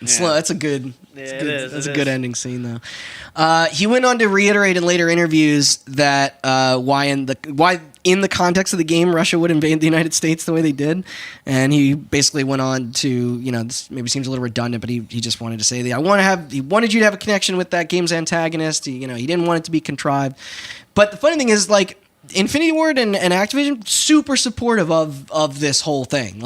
That's a good. Yeah, It's it good. is, That's it a good is. ending scene though. He went on to reiterate in later interviews that why in the context of the game Russia would invade the United States the way they did, and he basically went on to this maybe seems a little redundant, but he just wanted to say that he wanted you to have a connection with that game's antagonist. He didn't want it to be contrived. But the funny thing is like Infinity Ward and Activision super supportive of this whole thing.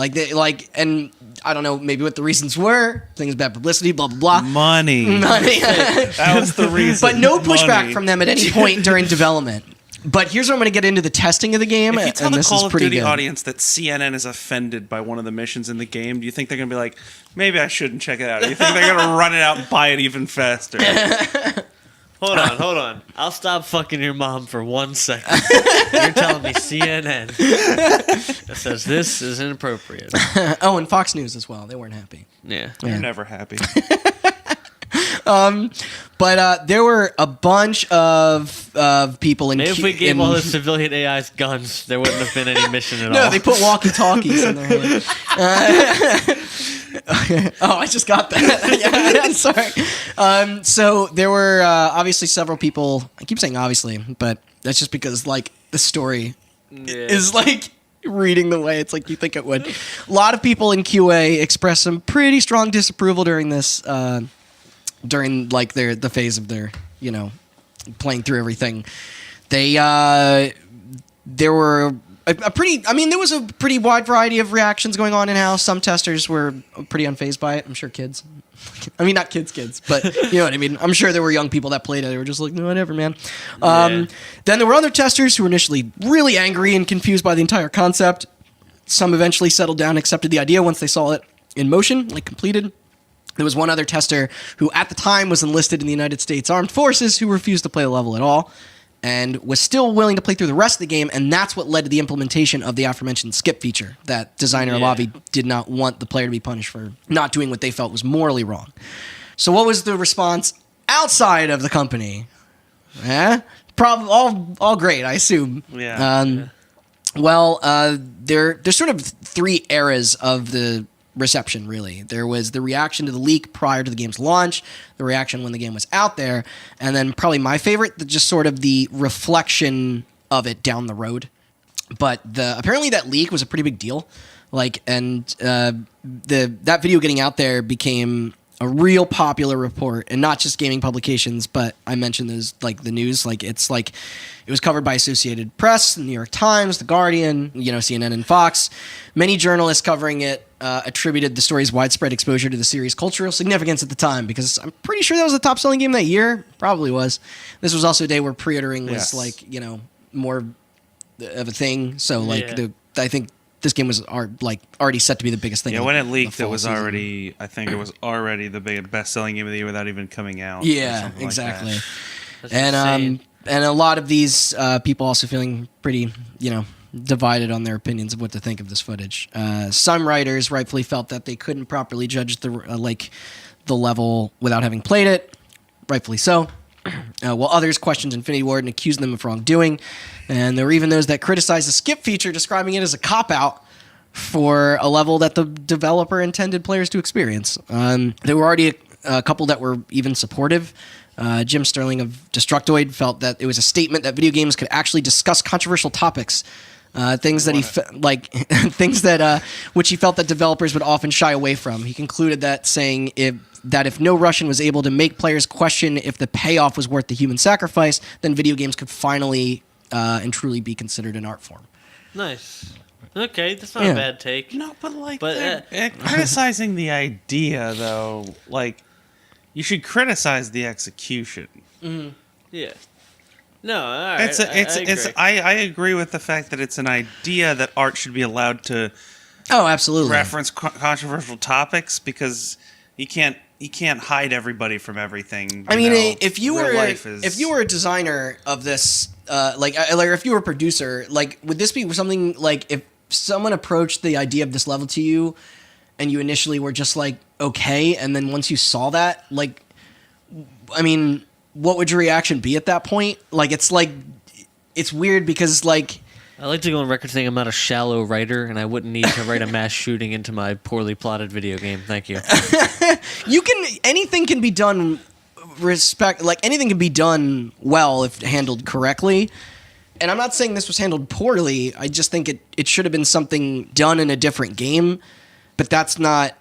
And I don't know maybe what the reasons were. Things bad publicity, blah blah blah. Money. That was the reason. But no pushback Money. from them at any point during development. But here's where I'm going to get into the testing of the game, If you tell and the this Call is of pretty Duty good. audience that CNN is offended by one of the missions in the game, do you think they're going to be like, maybe I shouldn't check it out? Or do you think they're going to run it out and buy it even faster? Hold on. I'll stop fucking your mom for 1 second. You're telling me CNN that says this is inappropriate. Oh, and Fox News as well. They weren't happy. Yeah. They're never happy. But there were a bunch of people in. Maybe if we gave in, all the civilian AIs guns, there wouldn't have been any mission at all. No, they put walkie-talkies in their head. Oh, I just got that. Yeah, I'm sorry. So there were obviously several people. I keep saying obviously, but that's just because like the story is like reading the way it's like you think it would. A lot of people in QA expressed some pretty strong disapproval during this, during like the phase of their playing through everything. There were there was a pretty wide variety of reactions going on in-house. Some testers were pretty unfazed by it. I'm sure kids. I mean, not kids, but you know what I mean. I'm sure there were young people that played it. They were just like, no, whatever, man. Then there were other testers who were initially really angry and confused by the entire concept. Some eventually settled down and accepted the idea once they saw it. in motion, like completed. There was one other tester who at the time was enlisted in the United States Armed Forces who refused to play the level at all and was still willing to play through the rest of the game, and that's what led to the implementation of the aforementioned skip feature, that designer Lavi did not want the player to be punished for not doing what they felt was morally wrong. So what was the response outside of the company? All great, I assume. Yeah. Well, there's sort of three eras of the reception, really. There was the reaction to the leak prior to the game's launch, the reaction when the game was out there, and then probably my favorite, just sort of the reflection of it down the road. But apparently that leak was a pretty big deal. That video getting out there became a real popular report, and not just gaming publications, but I mentioned those, like the news, it was covered by Associated Press, the New York Times, The Guardian, CNN and Fox. Many journalists covering it attributed the story's widespread exposure to the series' cultural significance at the time, because I'm pretty sure that was the top-selling game that year. Probably was. This was also a day where pre-ordering was more of a thing. So I think this game was already set to be the biggest thing. Yeah, when it leaked, it was already. I think it was already the best-selling game of the year without even coming out. Yeah, exactly. That's and a lot of these people also feeling pretty, divided on their opinions of what to think of this footage. Some writers rightfully felt that they couldn't properly judge the level without having played it, rightfully so. While others questioned Infinity Ward and accused them of wrongdoing. And there were even those that criticized the skip feature, describing it as a cop-out for a level that the developer intended players to experience. There were already a couple that were even supportive. Jim Sterling of Destructoid felt that it was a statement that video games could actually discuss controversial topics, things that which he felt that developers would often shy away from. He concluded that saying that if No Russian was able to make players question if the payoff was worth the human sacrifice, then video games could finally and truly be considered an art form. Nice. Okay, that's not a bad take. No, but criticizing the idea though, you should criticize the execution. Mm-hmm. Yeah. No, all right. I agree with the fact that it's an idea that art should be allowed to. Oh, absolutely. Reference controversial topics, because you can't hide everybody from everything. I mean, if you were a designer of this, if you were a producer, would this be something if someone approached the idea of this level to you, and you initially were just okay, and then once you saw that, what would your reaction be at that point? It's weird because I like to go on record saying I'm not a shallow writer, and I wouldn't need to write a mass shooting into my poorly plotted video game. Thank you. Anything can be done anything can be done well if handled correctly. And I'm not saying this was handled poorly. I just think it should have been something done in a different game, but that's not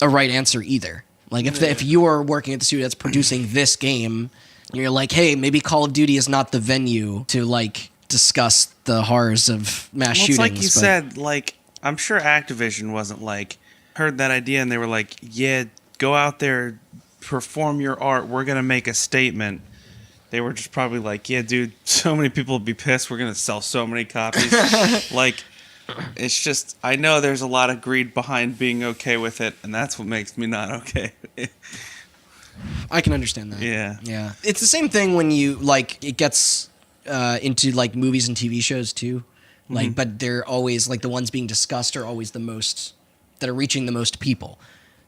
a right answer either. If you are working at the studio that's producing this game, you're hey, maybe Call of Duty is not the venue to discuss the horrors of mass shootings. It's you said, I'm sure Activision wasn't heard that idea and they were yeah, go out there, perform your art, we're going to make a statement. They were just probably yeah, dude, so many people will be pissed, we're going to sell so many copies. It's just, I know there's a lot of greed behind being okay with it, and that's what makes me not okay. I can understand that. Yeah. It's the same thing when you, it gets into, movies and TV shows, too. But they're always, the ones being discussed are always the most, that are reaching the most people.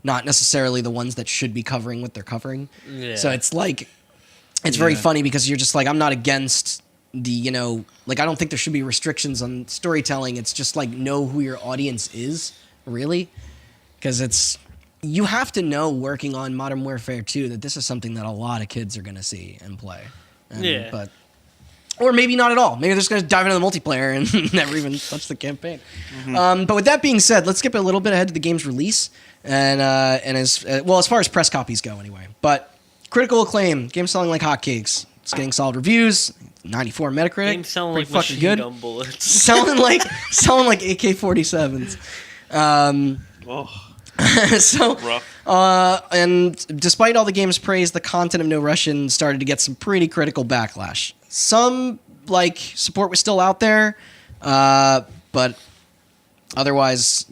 Not necessarily the ones that should be covering what they're covering. Yeah. So it's, it's very funny because you're just I'm not against the, I don't think there should be restrictions on storytelling. It's just know who your audience is, really. Because you have to know, working on Modern Warfare 2, that this is something that a lot of kids are going to see and play. Or maybe not at all. Maybe they're just going to dive into the multiplayer and never even touch the campaign. Mm-hmm. But with that being said, let's skip a little bit ahead to the game's release. And as far as press copies go anyway. But critical acclaim, game selling like hotcakes. It's getting solid reviews. 94 Metacritic. Game selling pretty like fucking machine good. gun bullets. selling like AK-47s. So, rough. And despite all the game's praise, the content of No Russian started to get some pretty critical backlash. Some support was still out there, but otherwise,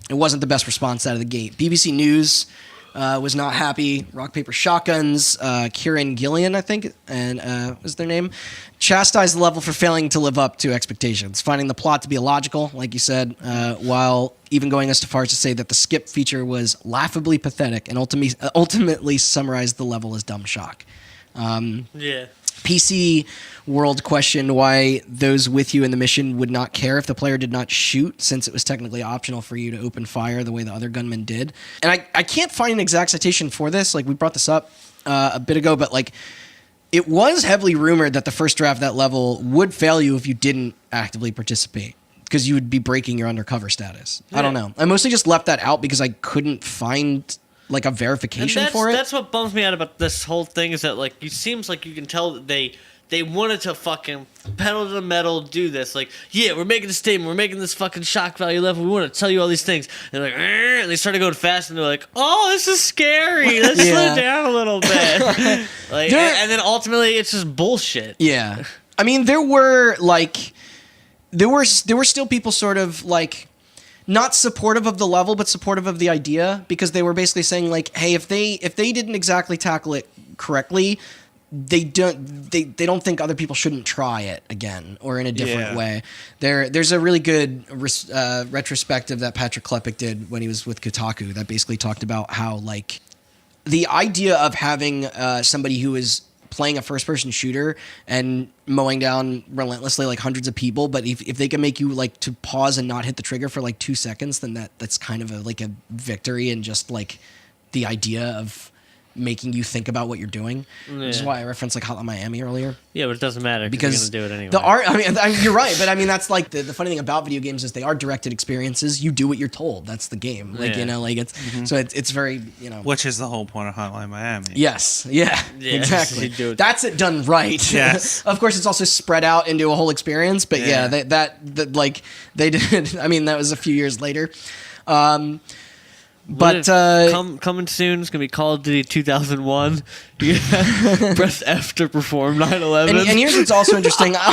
it wasn't the best response out of the gate. BBC News was not happy. Rock Paper Shotguns, Kieran Gillian, I think, and was their name, chastised the level for failing to live up to expectations, finding the plot to be illogical, like you said, while even going as far as to say that the skip feature was laughably pathetic and ultimately summarized the level as dumb shock. Yeah. PC World questioned why those with you in the mission would not care if the player did not shoot, since it was technically optional for you to open fire the way the other gunmen did. And I can't find an exact citation for this. Like, we brought this up a bit ago, but like, it was heavily rumored that the first draft of that level would fail you if you didn't actively participate, because you would be breaking your undercover status. Yeah. I don't know. I mostly just left that out because I couldn't find like a verification for it. That's what bums me out about this whole thing, is that like, it seems like you can tell that they wanted to fucking pedal to the metal, do this. Like, yeah, we're making a statement. We're making this fucking shock value level. We want to tell you all these things. And they're like, and they started going fast, and they're like, oh, this is scary. Let's slow down a little bit. Like, and then ultimately, it's just bullshit. Yeah. I mean, there were still people sort of like, not supportive of the level, but supportive of the idea, because they were basically saying like, hey, if they didn't exactly tackle it correctly, they don't think other people shouldn't try it again or in a different way. There's a really good retrospective that Patrick Klepek did when he was with Kotaku that basically talked about how like the idea of having somebody who is playing a first-person shooter and mowing down relentlessly like hundreds of people, but if they can make you like to pause and not hit the trigger for like 2 seconds, then that's kind of a victory, and just like the idea of making you think about what you're doing. Yeah. Which is why I referenced like Hotline Miami earlier. Yeah, but it doesn't matter because you're gonna do it anyway. The art, I mean, you're right, but I mean that's like the funny thing about video games is they are directed experiences. You do what you're told. That's the game. Like, you know, like it's so it's very, you know. Which is the whole point of Hotline Miami. Yes. Yeah. Exactly. That's it done right. Yes. Of course, it's also spread out into a whole experience, but that like they did. I mean, that was a few years later. But coming soon, it's gonna be Call of Duty 2001. Press F to perform 9/11. And here's what's also interesting. But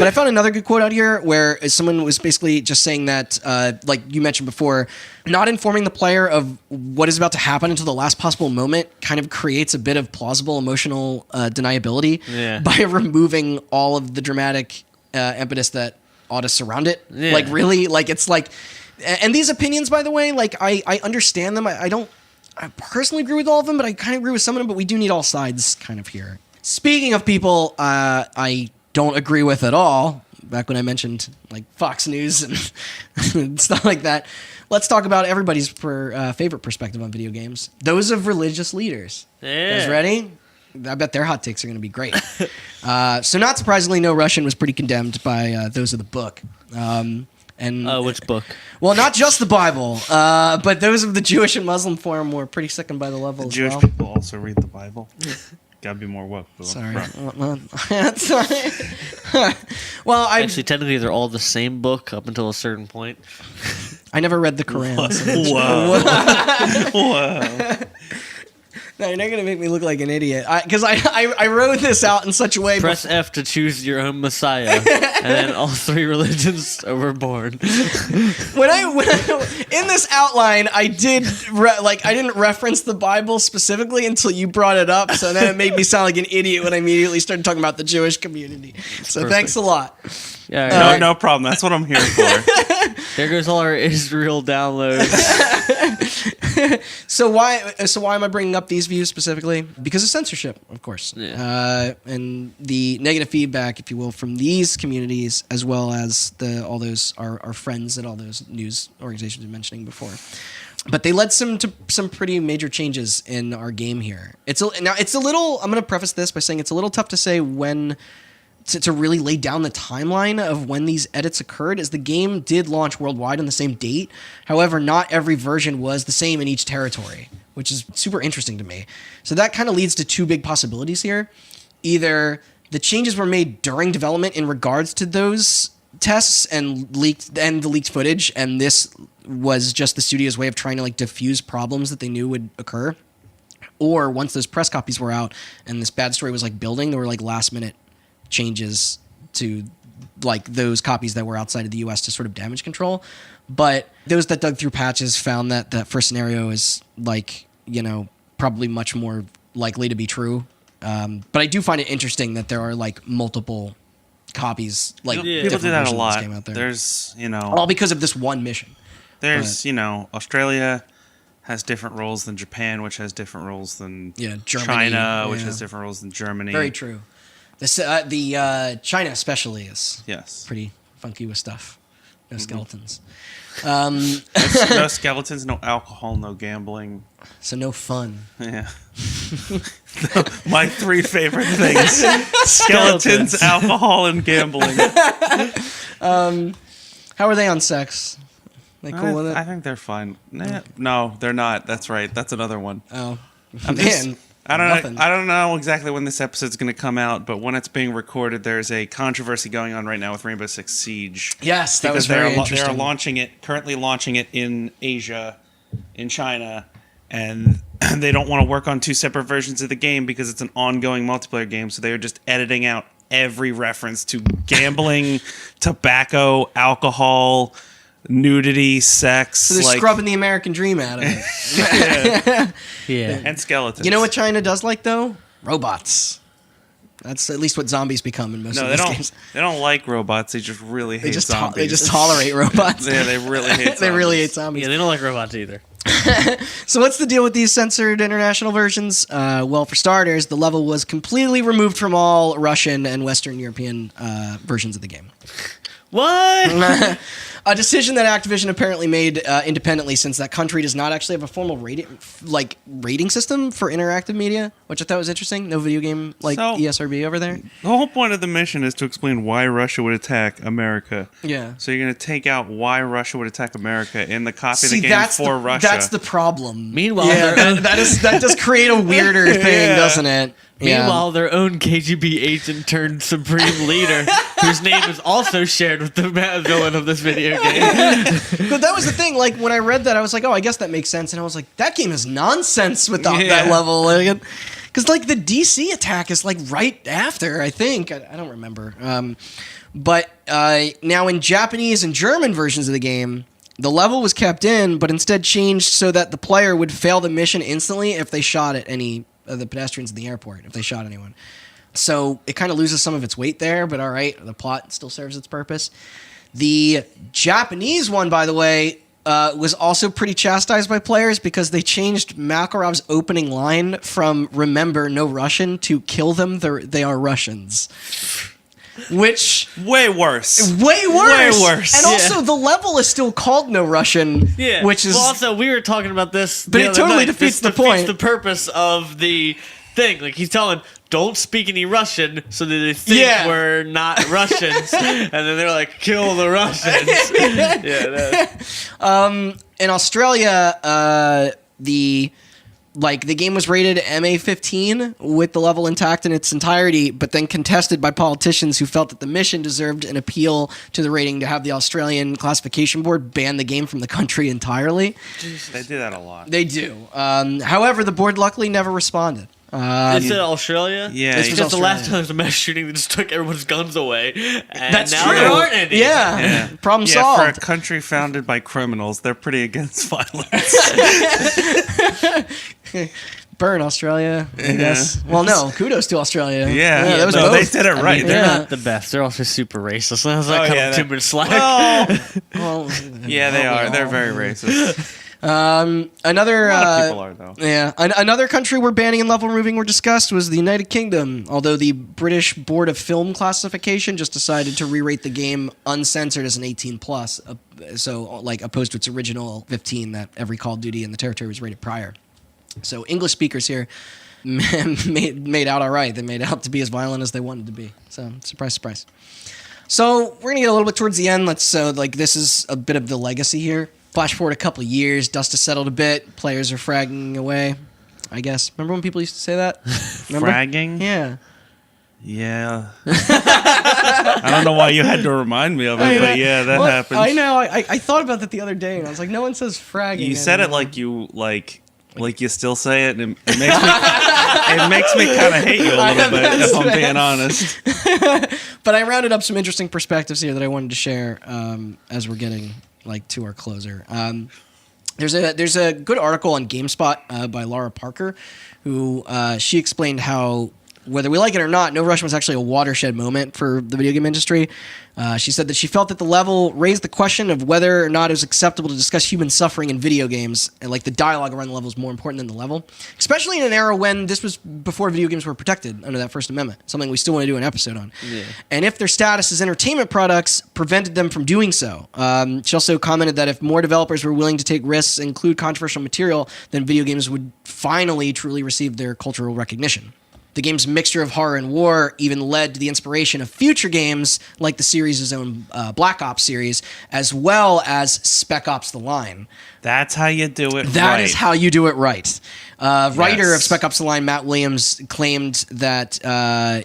I found another good quote out here where someone was basically just saying that, like you mentioned before, not informing the player of what is about to happen until the last possible moment kind of creates a bit of plausible emotional deniability by removing all of the dramatic impetus that ought to surround it. Yeah. Like really, like it's like. And these opinions, by the way, like I understand them. I personally agree with all of them, but I kind of agree with some of them. But we do need all sides kind of here. Speaking of people I don't agree with at all, back when I mentioned like Fox News and stuff like that, let's talk about everybody's favorite perspective on video games. Those of religious leaders. Yeah. You guys ready? I bet their hot takes are going to be great. So not surprisingly, No Russian was pretty condemned by those of the book. And which book? Well, not just the Bible, but those of the Jewish and Muslim forum were pretty sickened by the level as Jewish well. people also read the Bible. Gotta be more woke. Sorry. Sorry. Well, actually, technically, they're all the same book up until a certain point. I never read the Quran. So Whoa. No, you're not going to make me look like an idiot. Because I wrote this out in such a way. Press F to choose your own Messiah. And then all 3 religions were born. When I in this outline, I didn't reference the Bible specifically until you brought it up. So then it made me sound like an idiot when I immediately started talking about the Jewish community. So Thanks a lot. Yeah, no problem. That's what I'm here for. There goes all our Israel downloads. So why am I bringing up these views specifically? Because of censorship, of course. Yeah. And the negative feedback, if you will, from these communities, as well as all those our friends at all those news organizations you're mentioning before. But they led to some pretty major changes in our game here. It's a little. I'm going to preface this by saying it's a little tough to say when. To really lay down the timeline of when these edits occurred, as the game did launch worldwide on the same date. However, not every version was the same in each territory, which is super interesting to me. So that kind of leads to 2 big possibilities here. Either the changes were made during development in regards to those tests and the leaked footage, and this was just the studio's way of trying to like diffuse problems that they knew would occur. Or once those press copies were out and this bad story was like building, there were like last minute changes to like those copies that were outside of the U.S. to sort of damage control. But those that dug through patches found that that first scenario is like, probably much more likely to be true. But I do find it interesting that there are like multiple copies, like Yeah. People different do that a versions of this lot. game out there. There's, All because of this one mission. There's, Australia has different rules than Japan, which has different rules than Germany, China, which yeah. has different rules than Germany. Very true. The China especially is Yes. pretty funky with stuff. No Mm-hmm. skeletons. No skeletons, no alcohol, no gambling. So no fun. Yeah. My 3 favorite things: skeletons, alcohol, and gambling. How are they on sex? They cool with it? I think they're fine. No, they're not. That's right. That's another one. Oh, I'm just- man. I nothing. don't know exactly when this episode's going to come out, but when it's being recorded, there's a controversy going on right now with Rainbow Six Siege. Yes, that was Because very they're interesting. currently launching it in Asia, in China, and they don't want to work on 2 separate versions of the game because it's an ongoing multiplayer game. So they are just editing out every reference to gambling, tobacco, alcohol, nudity, sex, So they're scrubbing the American dream out of it. Yeah. and skeletons. You know what China does like, though? Robots. That's at least what zombies become in most No, of they these don't. games. They don't like robots. They just really hate zombies. They just tolerate robots. Yeah, they really hate. They really hate zombies. zombies. Yeah, they don't like robots either. So what's the deal with these censored international versions? Well, for starters, the level was completely removed from all Russian and Western European versions of the game. What? A decision that Activision apparently made independently, since that country does not actually have a formal rating system for interactive media, which I thought was interesting. No video game like So- ESRB over there. The whole point of the mission is to explain why Russia would attack America. Yeah. So you're going to take out why Russia would attack America in the copy of See, the game for Russia. That's the problem. Meanwhile, yeah, their own- that does create a weirder thing, Yeah. doesn't it? Yeah. Meanwhile, their own KGB agent turned supreme leader, whose name is also shared with the villain of this video game. But that was the thing. Like when I read that, I was like, "Oh, I guess that makes sense." And I was like, "That game is nonsense with that level." Because like the DC attack is like right after. I think I don't remember. But now in Japanese and German versions of the game, the level was kept in, but instead changed so that the player would fail the mission instantly if they shot at any of the pedestrians in the airport. If they shot anyone. So it kind of loses some of its weight there, but all right, the plot still serves its purpose. The Japanese one, by the way, was also pretty chastised by players because they changed Makarov's opening line from "Remember, no Russian" to "Kill them, they are Russians." Which way worse. way worse. Way worse. And also, the level is still called "No Russian," Yeah. which is well, also we were talking about this, But the it other totally night. defeats This the point. the purpose of the thing. Like he's telling, don't speak any Russian, so that they think Yeah. we're not Russians, and then they're like, kill the Russians. in Australia, the game was rated MA-15 with the level intact in its entirety, but then contested by politicians who felt that the mission deserved an appeal to the rating to have the Australian classification board ban the game from the country entirely. They do that a lot. They do. However, the board luckily never responded. Is it Australia? Yeah, It's This because was the last Australia. time there was a mass shooting, they just took everyone's guns away, and That's now true. there aren't any. Yeah. Problem For a solved. country founded by criminals, they're pretty against violence. Burn Australia, I guess. Well, no, kudos to Australia. Yeah. that was No, they both. did it right. They're Yeah. not the best. They're also super racist. That's like Oh, cut yeah, them too that- much slack. Well, Well, yeah, they are. They're very racist. Another A lot of people are, though. Yeah, another country where banning and level removing were discussed was the United Kingdom. Although the British Board of Film Classification just decided to re-rate the game uncensored as an 18+, so like opposed to its original 15 that every Call of Duty in the territory was rated prior. So English speakers here made out all right. They made out to be as violent as they wanted to be. So surprise, surprise. So we're gonna get a little bit towards the end. This is a bit of the legacy here. Flash forward a couple of years, dust has settled a bit, players are fragging away, I guess. Remember when people used to say that? Remember? Fragging? Yeah. Yeah. I don't know why you had to remind me of it, but yeah, that Well, happens. I know. I thought about that the other day, and I was like, no one says fragging. You said it anymore. like you still say it, and it makes me kind of hate you a little bit, if I'm being honest. But I rounded up some interesting perspectives here that I wanted to share as we're getting to our closer. There's a good article on GameSpot by Laura Parker, who she explained how, whether we like it or not, No Russian was actually a watershed moment for the video game industry. She said that she felt that the level raised the question of whether or not it was acceptable to discuss human suffering in video games, and the dialogue around the level is more important than the level, especially in an era when this was before video games were protected under that First Amendment, something we still want to do an episode on. Yeah. And if their status as entertainment products prevented them from doing so. She also commented that if more developers were willing to take risks and include controversial material, then video games would finally truly receive their cultural recognition. The game's mixture of horror and war even led to the inspiration of future games like the series' own Black Ops series, as well as Spec Ops: The Line. That's how you do it. That is how you do it right. Writer Yes. of Spec Ops: The Line, Matt Williams, claimed that that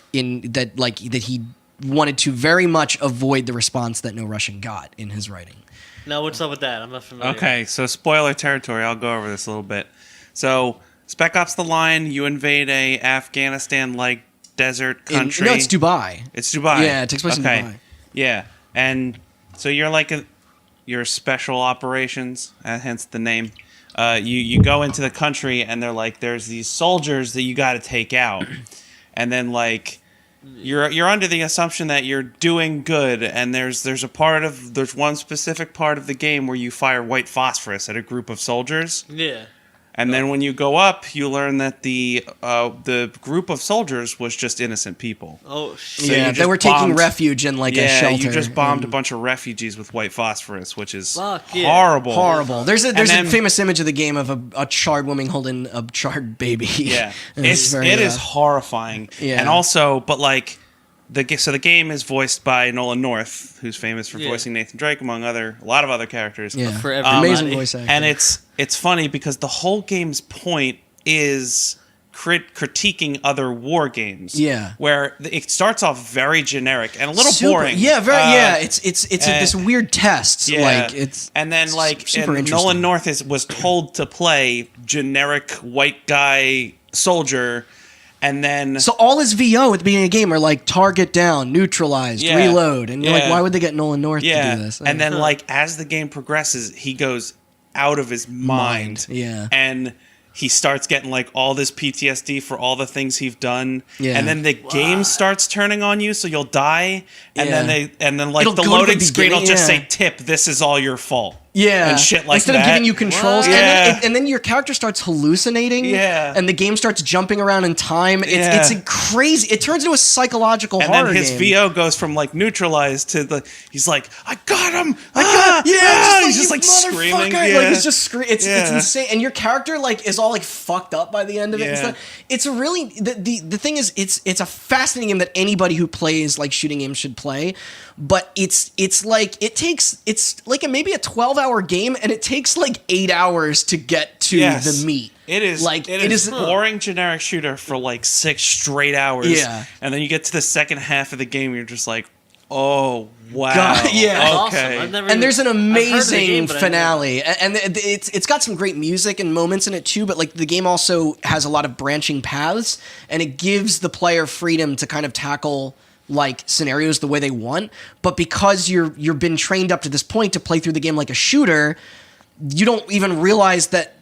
he wanted to very much avoid the response that No Russian got in his writing. Now, what's up with that? I'm not familiar. Okay, so spoiler territory. I'll go over this a little bit. So, Spec Ops: The Line, you invade a Afghanistan-like desert country. No, it's Dubai. It's Dubai. Yeah, it takes place in Dubai. Yeah, and so you're special operations, hence the name. You go into the country, and they're like, there's these soldiers that you got to take out, and then you're under the assumption that you're doing good, and there's one specific part of the game where you fire white phosphorus at a group of soldiers. Yeah. And then when you go up, you learn that the group of soldiers was just innocent people. Oh, shit. So you Yeah, they just were taking bombed- refuge in a shelter. you just bombed a bunch of refugees with white phosphorus, which is Fuck, yeah. horrible. Horrible. There's a then- famous image of the game of a charred woman holding a charred baby. Yeah, And it very, is horrifying. Yeah. And also, but the game is voiced by Nolan North, who's famous for Yeah. voicing Nathan Drake, among a lot of other characters. yeah. For everybody. Amazing voice acting. And it's funny because the whole game's point is critiquing other war games. Yeah. Where it starts off very generic and a little Super- boring. Yeah, very. It's this weird test. Yeah. It's and then super and interesting. Nolan North was told to play generic white guy soldier, and then So all his VO at the beginning of the game are target down, neutralized, Yeah. reload, and you're Yeah. why would they get Nolan North to do this? and then as the game progresses, he goes out of his mind. Yeah. And he starts getting all this PTSD for all the things he's done. Yeah. And then the game starts turning on you, so you'll die. And Yeah. then It'll the go to the loading screen will beginning, just yeah. say, "Tip, this is all your fault." Yeah, and shit like instead that. of giving you controls, What? and then your character starts hallucinating. Yeah. and the game starts jumping around in time. It's a crazy. It turns into a psychological And horror then his game. VO goes from neutralized to he's like, "I got him! He's just "You screaming. motherfucker!" Yeah. He's just screaming. It's Yeah. insane. And your character is all fucked up by the end of it. And Yeah. stuff. It's a really the thing is it's a fascinating game that anybody who plays shooting games should play. But it's maybe a 12-hour game, and it takes 8 hours to get to Yes. the meat. It is it is boring generic shooter for 6 straight hours. Yeah. And then you get to the second half of the game, and you're just like, oh wow. God, yeah. That's awesome. Okay. I've never And there's an I've heard of the amazing game, but I never- finale, and it's got some great music and moments in it too. But the game also has a lot of branching paths, and it gives the player freedom to kind of tackle scenarios the way they want. But because you've been trained up to this point to play through the game like a shooter, you don't even realize that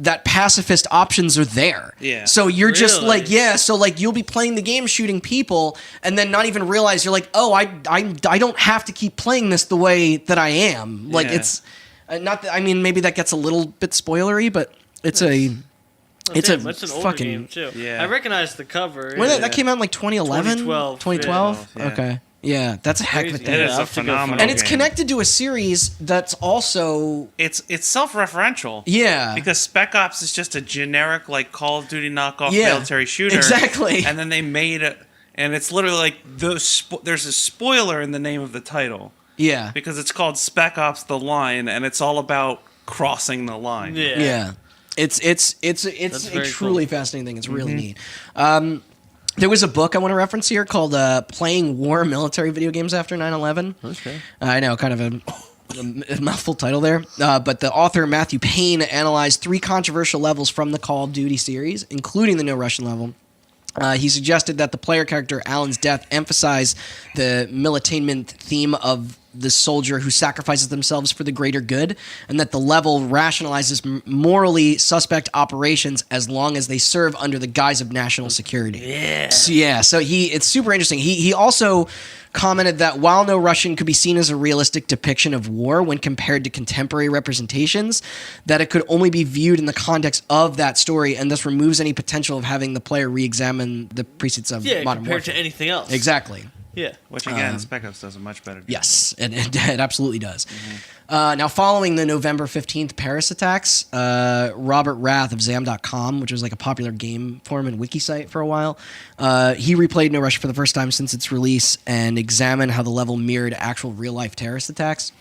that pacifist options are there. Yeah. So you're just Really? so you'll be playing the game shooting people and then not even realize you're oh, I don't have to keep playing this the way that I am. Yeah. It's not that, I mean, maybe that gets a little bit spoilery, but it's Damn, it's it's an a older fucking game too. Yeah. I recognize the cover. when yeah. that came out in 2011, 2012, 2012? yeah. Okay. Yeah, that's a heck of a Crazy. thing. It Yeah, is I'll a have to go phenomenal find And it's game. connected to a series that's also It's self-referential. Yeah. Because Spec Ops is just a generic Call of Duty knockoff Yeah, military shooter. exactly. And then they made it, and it's literally there's a spoiler in the name of the title yeah. because it's called Spec Ops: The Line, and it's all about crossing the line. Yeah. Yeah. It's a very truly fascinating thing. It's really neat. There was a book I want to reference here called Playing War Military Video Games After 9/11. Okay. I know, kind of a mouthful title there. But the author, Matthew Payne, analyzed 3 controversial levels from the Call of Duty series, including the No Russian level, He suggested that the player character Alan's death emphasize the militainment theme of the soldier who sacrifices themselves for the greater good, and that the level rationalizes morally suspect operations as long as they serve under the guise of national security. So it's super interesting. He also commented that while No Russian could be seen as a realistic depiction of war when compared to contemporary representations, that it could only be viewed in the context of that story, and thus removes any potential of having the player re-examine the precepts of modern compared warfare. to anything else. Exactly. Yeah. Which again, Spec Ops does a much better job. Yes, it absolutely does. Now, following the November 15th Paris attacks, Robert Rath of Zam.com, which was like a popular game forum and wiki site for a while, he replayed No Russian for the first time since its release and examined how the level mirrored actual real-life terrorist attacks.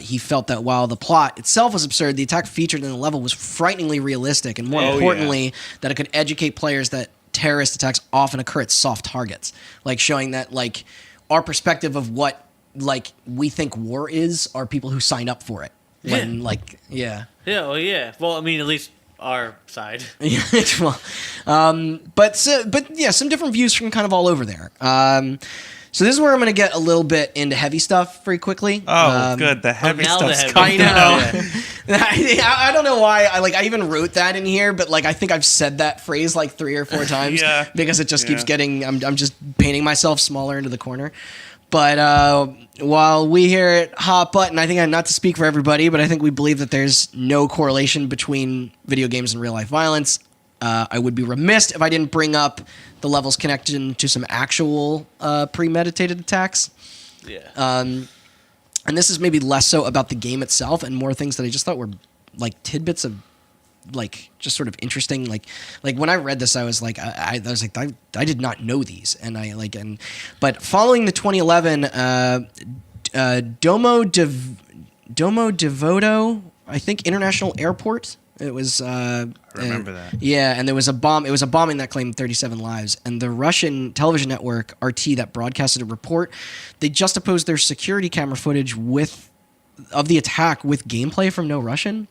He felt that while the plot itself was absurd, the attack featured in the level was frighteningly realistic, and more importantly, that it could educate players that terrorist attacks often occur at soft targets, like showing that like our perspective of what like we think war is are people who sign up for it. When Well, I mean, at least our side. But some different views from kind of all over there. So this is where I'm going to get a little bit into heavy stuff very quickly. Oh, good. The heavy now the stuff's heavy coming I know. out. I don't know why. I even wrote that in here, but like I think I've said that phrase like 3 or 4 times because it just keeps getting. I'm just painting myself smaller into the corner. But while we here at Hot Button, I think not to speak for everybody, but I think we believe that there's no correlation between video games and real life violence. I would be remiss if I didn't bring up the levels connected to some actual premeditated attacks. Yeah. And this is maybe less so about the game itself and more things that I just thought were like tidbits of like just sort of interesting. Like when I read this, I was like, I did not know these, but following the 2011 Domo Devoto, I think International Airport. It was. I remember that. Yeah, and there was a bomb. It was a bombing that claimed 37 lives. And the Russian television network RT that broadcasted a report, they juxtaposed their security camera footage of the attack with gameplay from No Russian.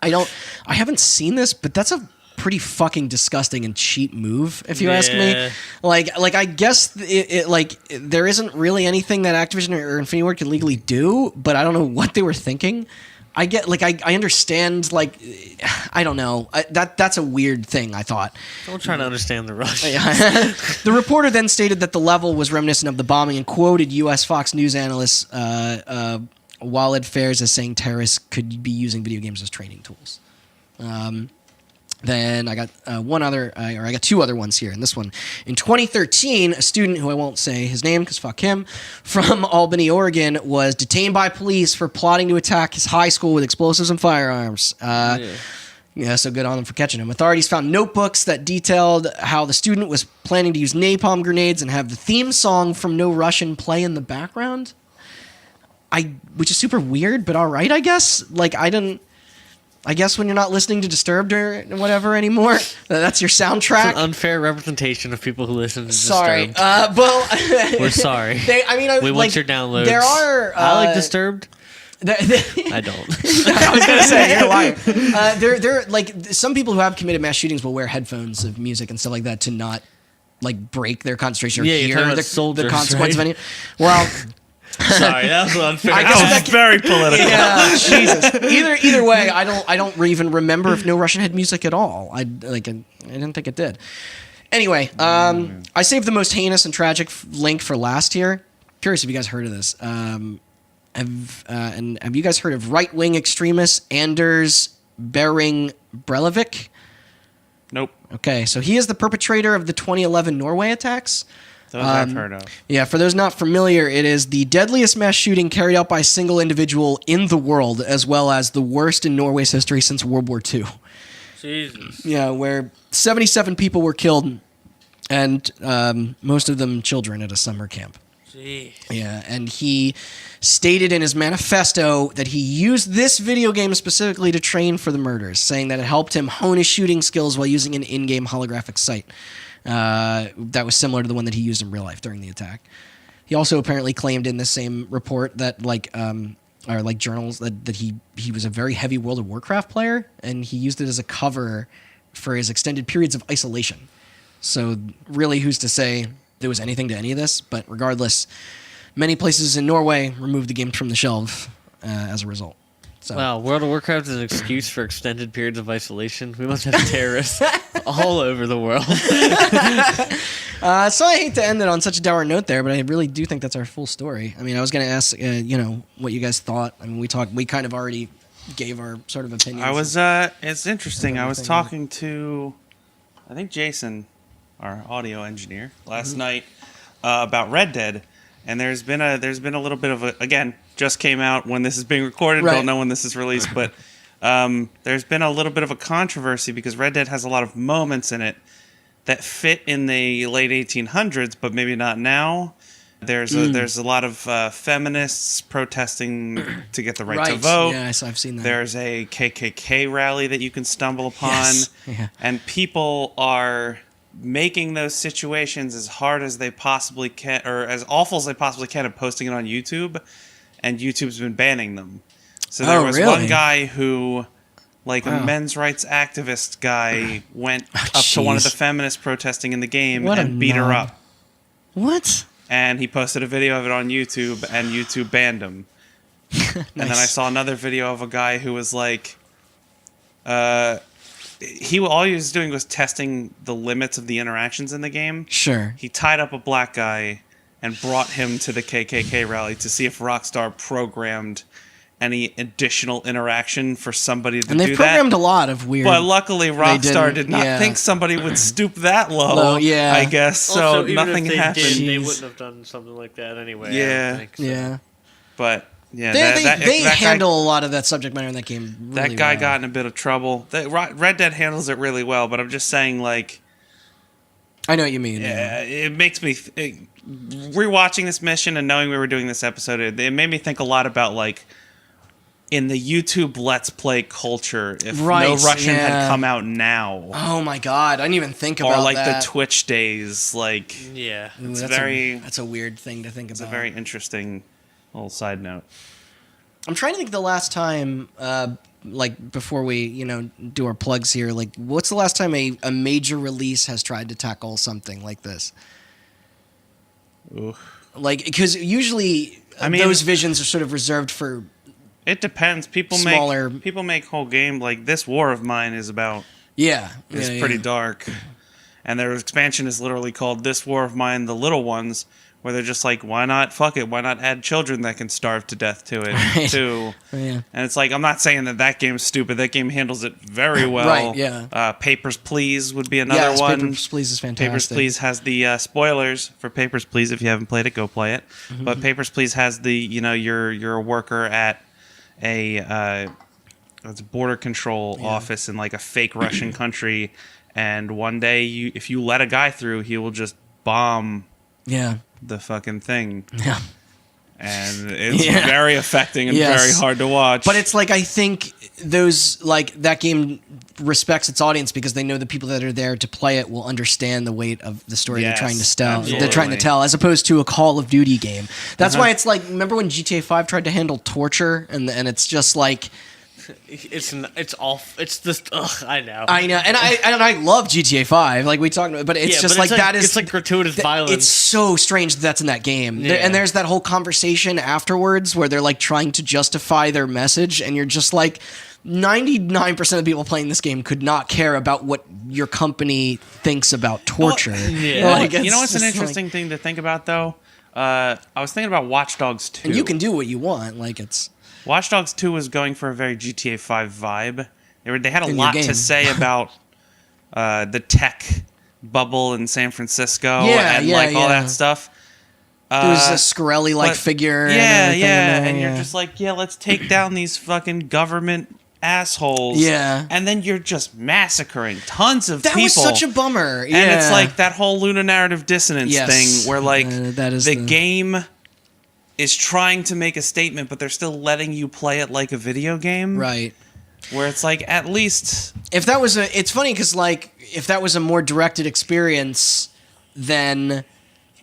I haven't seen this, but that's a pretty fucking disgusting and cheap move, if you ask me. Like I guess it there isn't really anything that Activision or Infinity Ward can legally do, but I don't know what they were thinking. I get I understand I don't know that's a weird thing. I thought. I'm trying to understand the rush. The reporter then stated that the level was reminiscent of the bombing and quoted U.S. Fox News analyst Walid Fairs as saying terrorists could be using video games as training tools. Then I got I got 2 other ones here. And this one, in 2013, a student who I won't say his name because fuck him, from Albany, Oregon, was detained by police for plotting to attack his high school with explosives and firearms. So good on them for catching him. Authorities found notebooks that detailed how the student was planning to use napalm grenades and have the theme song from No Russian play in the background. Which is super weird, but all right, I guess. I guess when you're not listening to Disturbed or whatever anymore, that's your soundtrack. It's an unfair representation of people who listen to Sorry. Disturbed. We're sorry. We want your downloads. There are. I like Disturbed. I don't. I was gonna say you're lying. There like some people who have committed mass shootings will wear headphones of music and stuff like that to not break their concentration or hear the consequence of any. Well. Sorry, that was unfair. That was very political. Yeah, Jesus. Either way, I don't even remember if No Russian had music at all. I didn't think it did. Anyway, I saved the most heinous and tragic link for last here. Curious if you guys heard of this. Have you guys heard of right-wing extremist Anders Behring Breivik? Nope. Okay, so he is the perpetrator of the 2011 Norway attacks. Those I've heard of. Yeah, for those not familiar, it is the deadliest mass shooting carried out by a single individual in the world, as well as the worst in Norway's history since World War II. Jesus. Yeah, where 77 people were killed, and most of them children at a summer camp. Jeez. Yeah, and he stated in his manifesto that he used this video game specifically to train for the murders, saying that it helped him hone his shooting skills while using an in-game holographic sight. That was similar to the one that he used in real life during the attack. He also apparently claimed in the same report that journals that he was a very heavy World of Warcraft player, and he used it as a cover for his extended periods of isolation. So really, who's to say there was anything to any of this? But regardless, many places in Norway removed the game from the shelf as a result. So. Wow, World of Warcraft is an excuse for extended periods of isolation. We must have terrorists all over the world. So I hate to end it on such a dour note there, but I really do think that's our full story. I mean, I was going to ask, what you guys thought. I mean, we kind of already gave our sort of opinions. It's interesting. I was talking to, I think Jason, our audio engineer, last night about Red Dead, and there's been a little bit of again, just came out when this is being recorded. Right. Don't know when this is released, but there's been a little bit of a controversy because Red Dead has a lot of moments in it that fit in the late 1800s, but maybe not now. There's a lot of feminists protesting to get the right to vote. Yes, I've seen that. There's a KKK rally that you can stumble upon, Yes. Yeah. and people are making those situations as hard as they possibly can, or as awful as they possibly can, and posting it on YouTube. And YouTube's been banning them. So there was one guy who, like a men's rights activist guy, went up to one of the feminists protesting in the game and beat her up. What? And he posted a video of it on YouTube, and YouTube banned him. Nice. And then I saw another video of a guy who was like, all he was doing was testing the limits of the interactions in the game. Sure. He tied up a black guy and brought him to the KKK rally to see if Rockstar programmed any additional interaction for somebody to do that. And they've programmed a lot of weird... But luckily, Rockstar did not think somebody would stoop that low, I guess. So Also, even nothing if they happened. Did, they wouldn't have done something like that anyway. Yeah. I don't think, so. Yeah. But, yeah. They that handle guy, a lot of that subject matter in that game really that guy well. got in a bit of trouble. Red Dead handles it really well, but I'm just saying, like... I know what you mean. It makes me... rewatching this mission and knowing we were doing this episode, it made me think a lot about, like, in the YouTube Let's Play culture, if No Russian had come out now. Oh my god, I didn't even think about that. Or, like, the Twitch days, like... Yeah. Ooh, that's a weird thing to think about. It's a very interesting little side note. I'm trying to think the last time, like, before we, do our plugs here, like, what's the last time a major release has tried to tackle something like this? Ooh. Like, because usually those visions are sort of reserved for... It depends. People make whole game, like, this War of Mine is about... Yeah. It's pretty dark. And their expansion is literally called This War of Mine, The Little Ones, where they're just like, why not? Fuck it. Why not add children that can starve to death to it, too? Yeah. And it's like, I'm not saying that game's stupid. That game handles it very well. Right, yeah. Papers, Please would be another one. Papers, Please is fantastic. Papers, Please has the spoilers for Papers, Please. If you haven't played it, go play it. Mm-hmm. But Papers, Please has the, you're a worker at it's a border control office in, like, a fake Russian country. And one day, if you let a guy through, he will just bomb the fucking thing. Yeah. And it's very affecting and very hard to watch. But it's like, I think that game respects its audience because they know the people that are there to play it will understand the weight of the story they're trying to tell. Absolutely. They're trying to tell, as opposed to a Call of Duty game. That's why it's like, remember when GTA 5 tried to handle torture and it's just like... It's all. It's just. Ugh, I know. And I love GTA 5. Like we talked about, but it's just like that is. It's like gratuitous violence. It's so strange that's in that game. And there's that whole conversation afterwards where they're like trying to justify their message, and you're just like, 99% of people playing this game could not care about what your company thinks about torture. Like, you know what's an interesting thing to think about though? I was thinking about Watch Dogs 2. And you can do what you want. Like it's. Watch Dogs 2 was going for a very GTA 5 vibe. They had a lot to say about the tech bubble in San Francisco all that stuff. There was a Scarelli-like figure. And you're just like, let's take down these fucking government assholes. Yeah. And then you're just massacring tons of people. That was such a bummer. Yeah. And it's like that whole lunar narrative dissonance thing where, like, the game... is trying to make a statement, but they're still letting you play it like a video game. Right. Where it's like, at least... It's funny because, like, if that was a more directed experience, then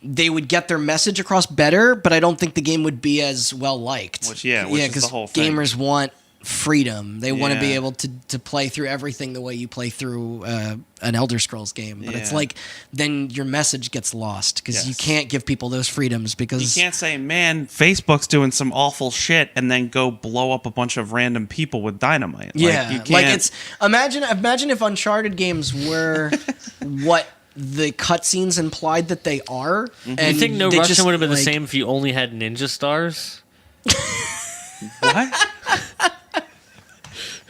they would get their message across better, but I don't think the game would be as well liked. Which is the whole thing. Gamers want freedom. They want to be Yeah. able to play through everything the way you play through an Elder Scrolls game. But it's Yeah. like then your message gets lost because you Yes. can't give people those freedoms because You can't say, man, Facebook's doing some awful shit, and then go blow up a bunch of random people with dynamite. yeah, you can't. like it's imagine if Uncharted games were what the cutscenes implied that they are. Mm-hmm. And You think No they Russian just, would have been the like- same if you only had ninja stars? What?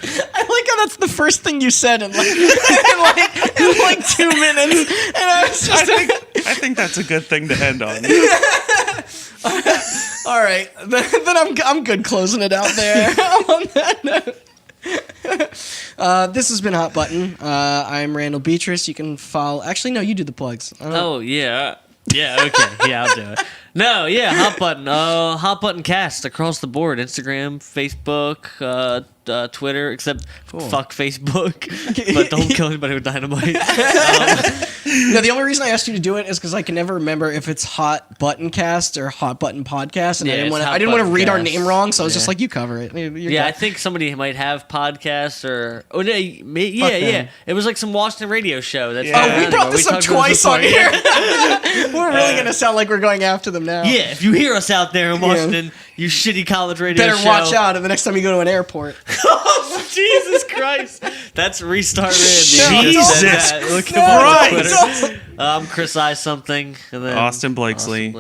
I like how that's the first thing you said in like in like 2 minutes, and I was just I think that's a good thing to end on. all right. Then I'm good closing it out there. On that note. This has been Hot Button. I'm Randall Beatrice. You can follow. Actually, no, you do the plugs. I don't know. Oh yeah, okay, yeah, I'll do it. No, yeah, Hot Button Cast across the board: Instagram, Facebook, Twitter. Except fuck Facebook, but don't kill anybody with dynamite. No, the only reason I asked you to do it is because I can never remember if it's Hot Button Cast or Hot Button Podcast, and Yeah, I it's Hot didn't want to Button read our Cast. name wrong, so I was Yeah. just like, you cover it. You're Yeah, I good. think somebody might have podcasts or yeah. It was like some Washington radio show. That's Yeah. Oh, we Yeah, brought this up talked about this twice on before. here. We're really gonna sound like we're going after them now. Yeah, if you hear us out there in Washington, you shitty college radio Better show. watch out the next time you go to an airport. Oh, Jesus Christ. That's Restart Randy. No, Jesus Look at Christ. the Twitter. Chris I something. And then Austin Blakeslee.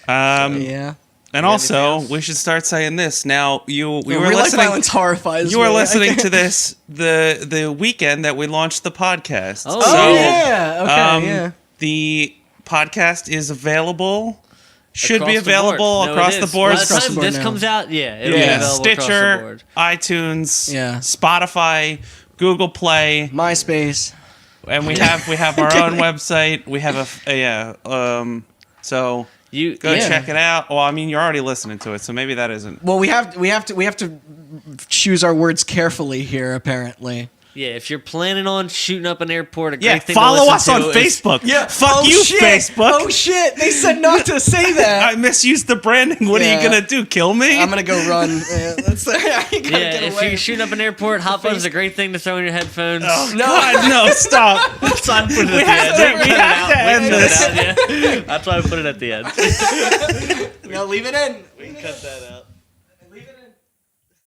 Yeah. And anything also, else? we should start saying this. Now, we were Real life listening. violence horrifies You were me. listening to this the weekend that we launched the podcast. Oh, Oh, So, yeah. Okay, yeah. The podcast is available. Should be Across the board. available No, across it the is. board. By the Across the time board this now. comes out, yeah, it'll be Yeah, available across the Stitcher, board. iTunes, Yeah. Spotify, Google Play, MySpace. and we have our own website. We have so You go Yeah. check it out. Well, I mean, you're already listening to it, so maybe that isn't. Well, we have to choose our words carefully here. Apparently. Yeah, if you're planning on shooting up an airport, a great Yeah, thing follow to us listen on to is- Facebook. Yeah. Fuck you, shit. Facebook. Oh shit! They said not to say that. I misused the branding. What are Yeah. you gonna do? Kill me? I'm gonna go run. Yeah, that's, I gotta Yeah, get if away. you're shooting up an airport, Hot Button's a great thing to throw in your headphones. Oh, God, no! Stop. That's why I put it We have to end this. Yeah. That's why I put it at the end. No, leave it in. We can cut that out.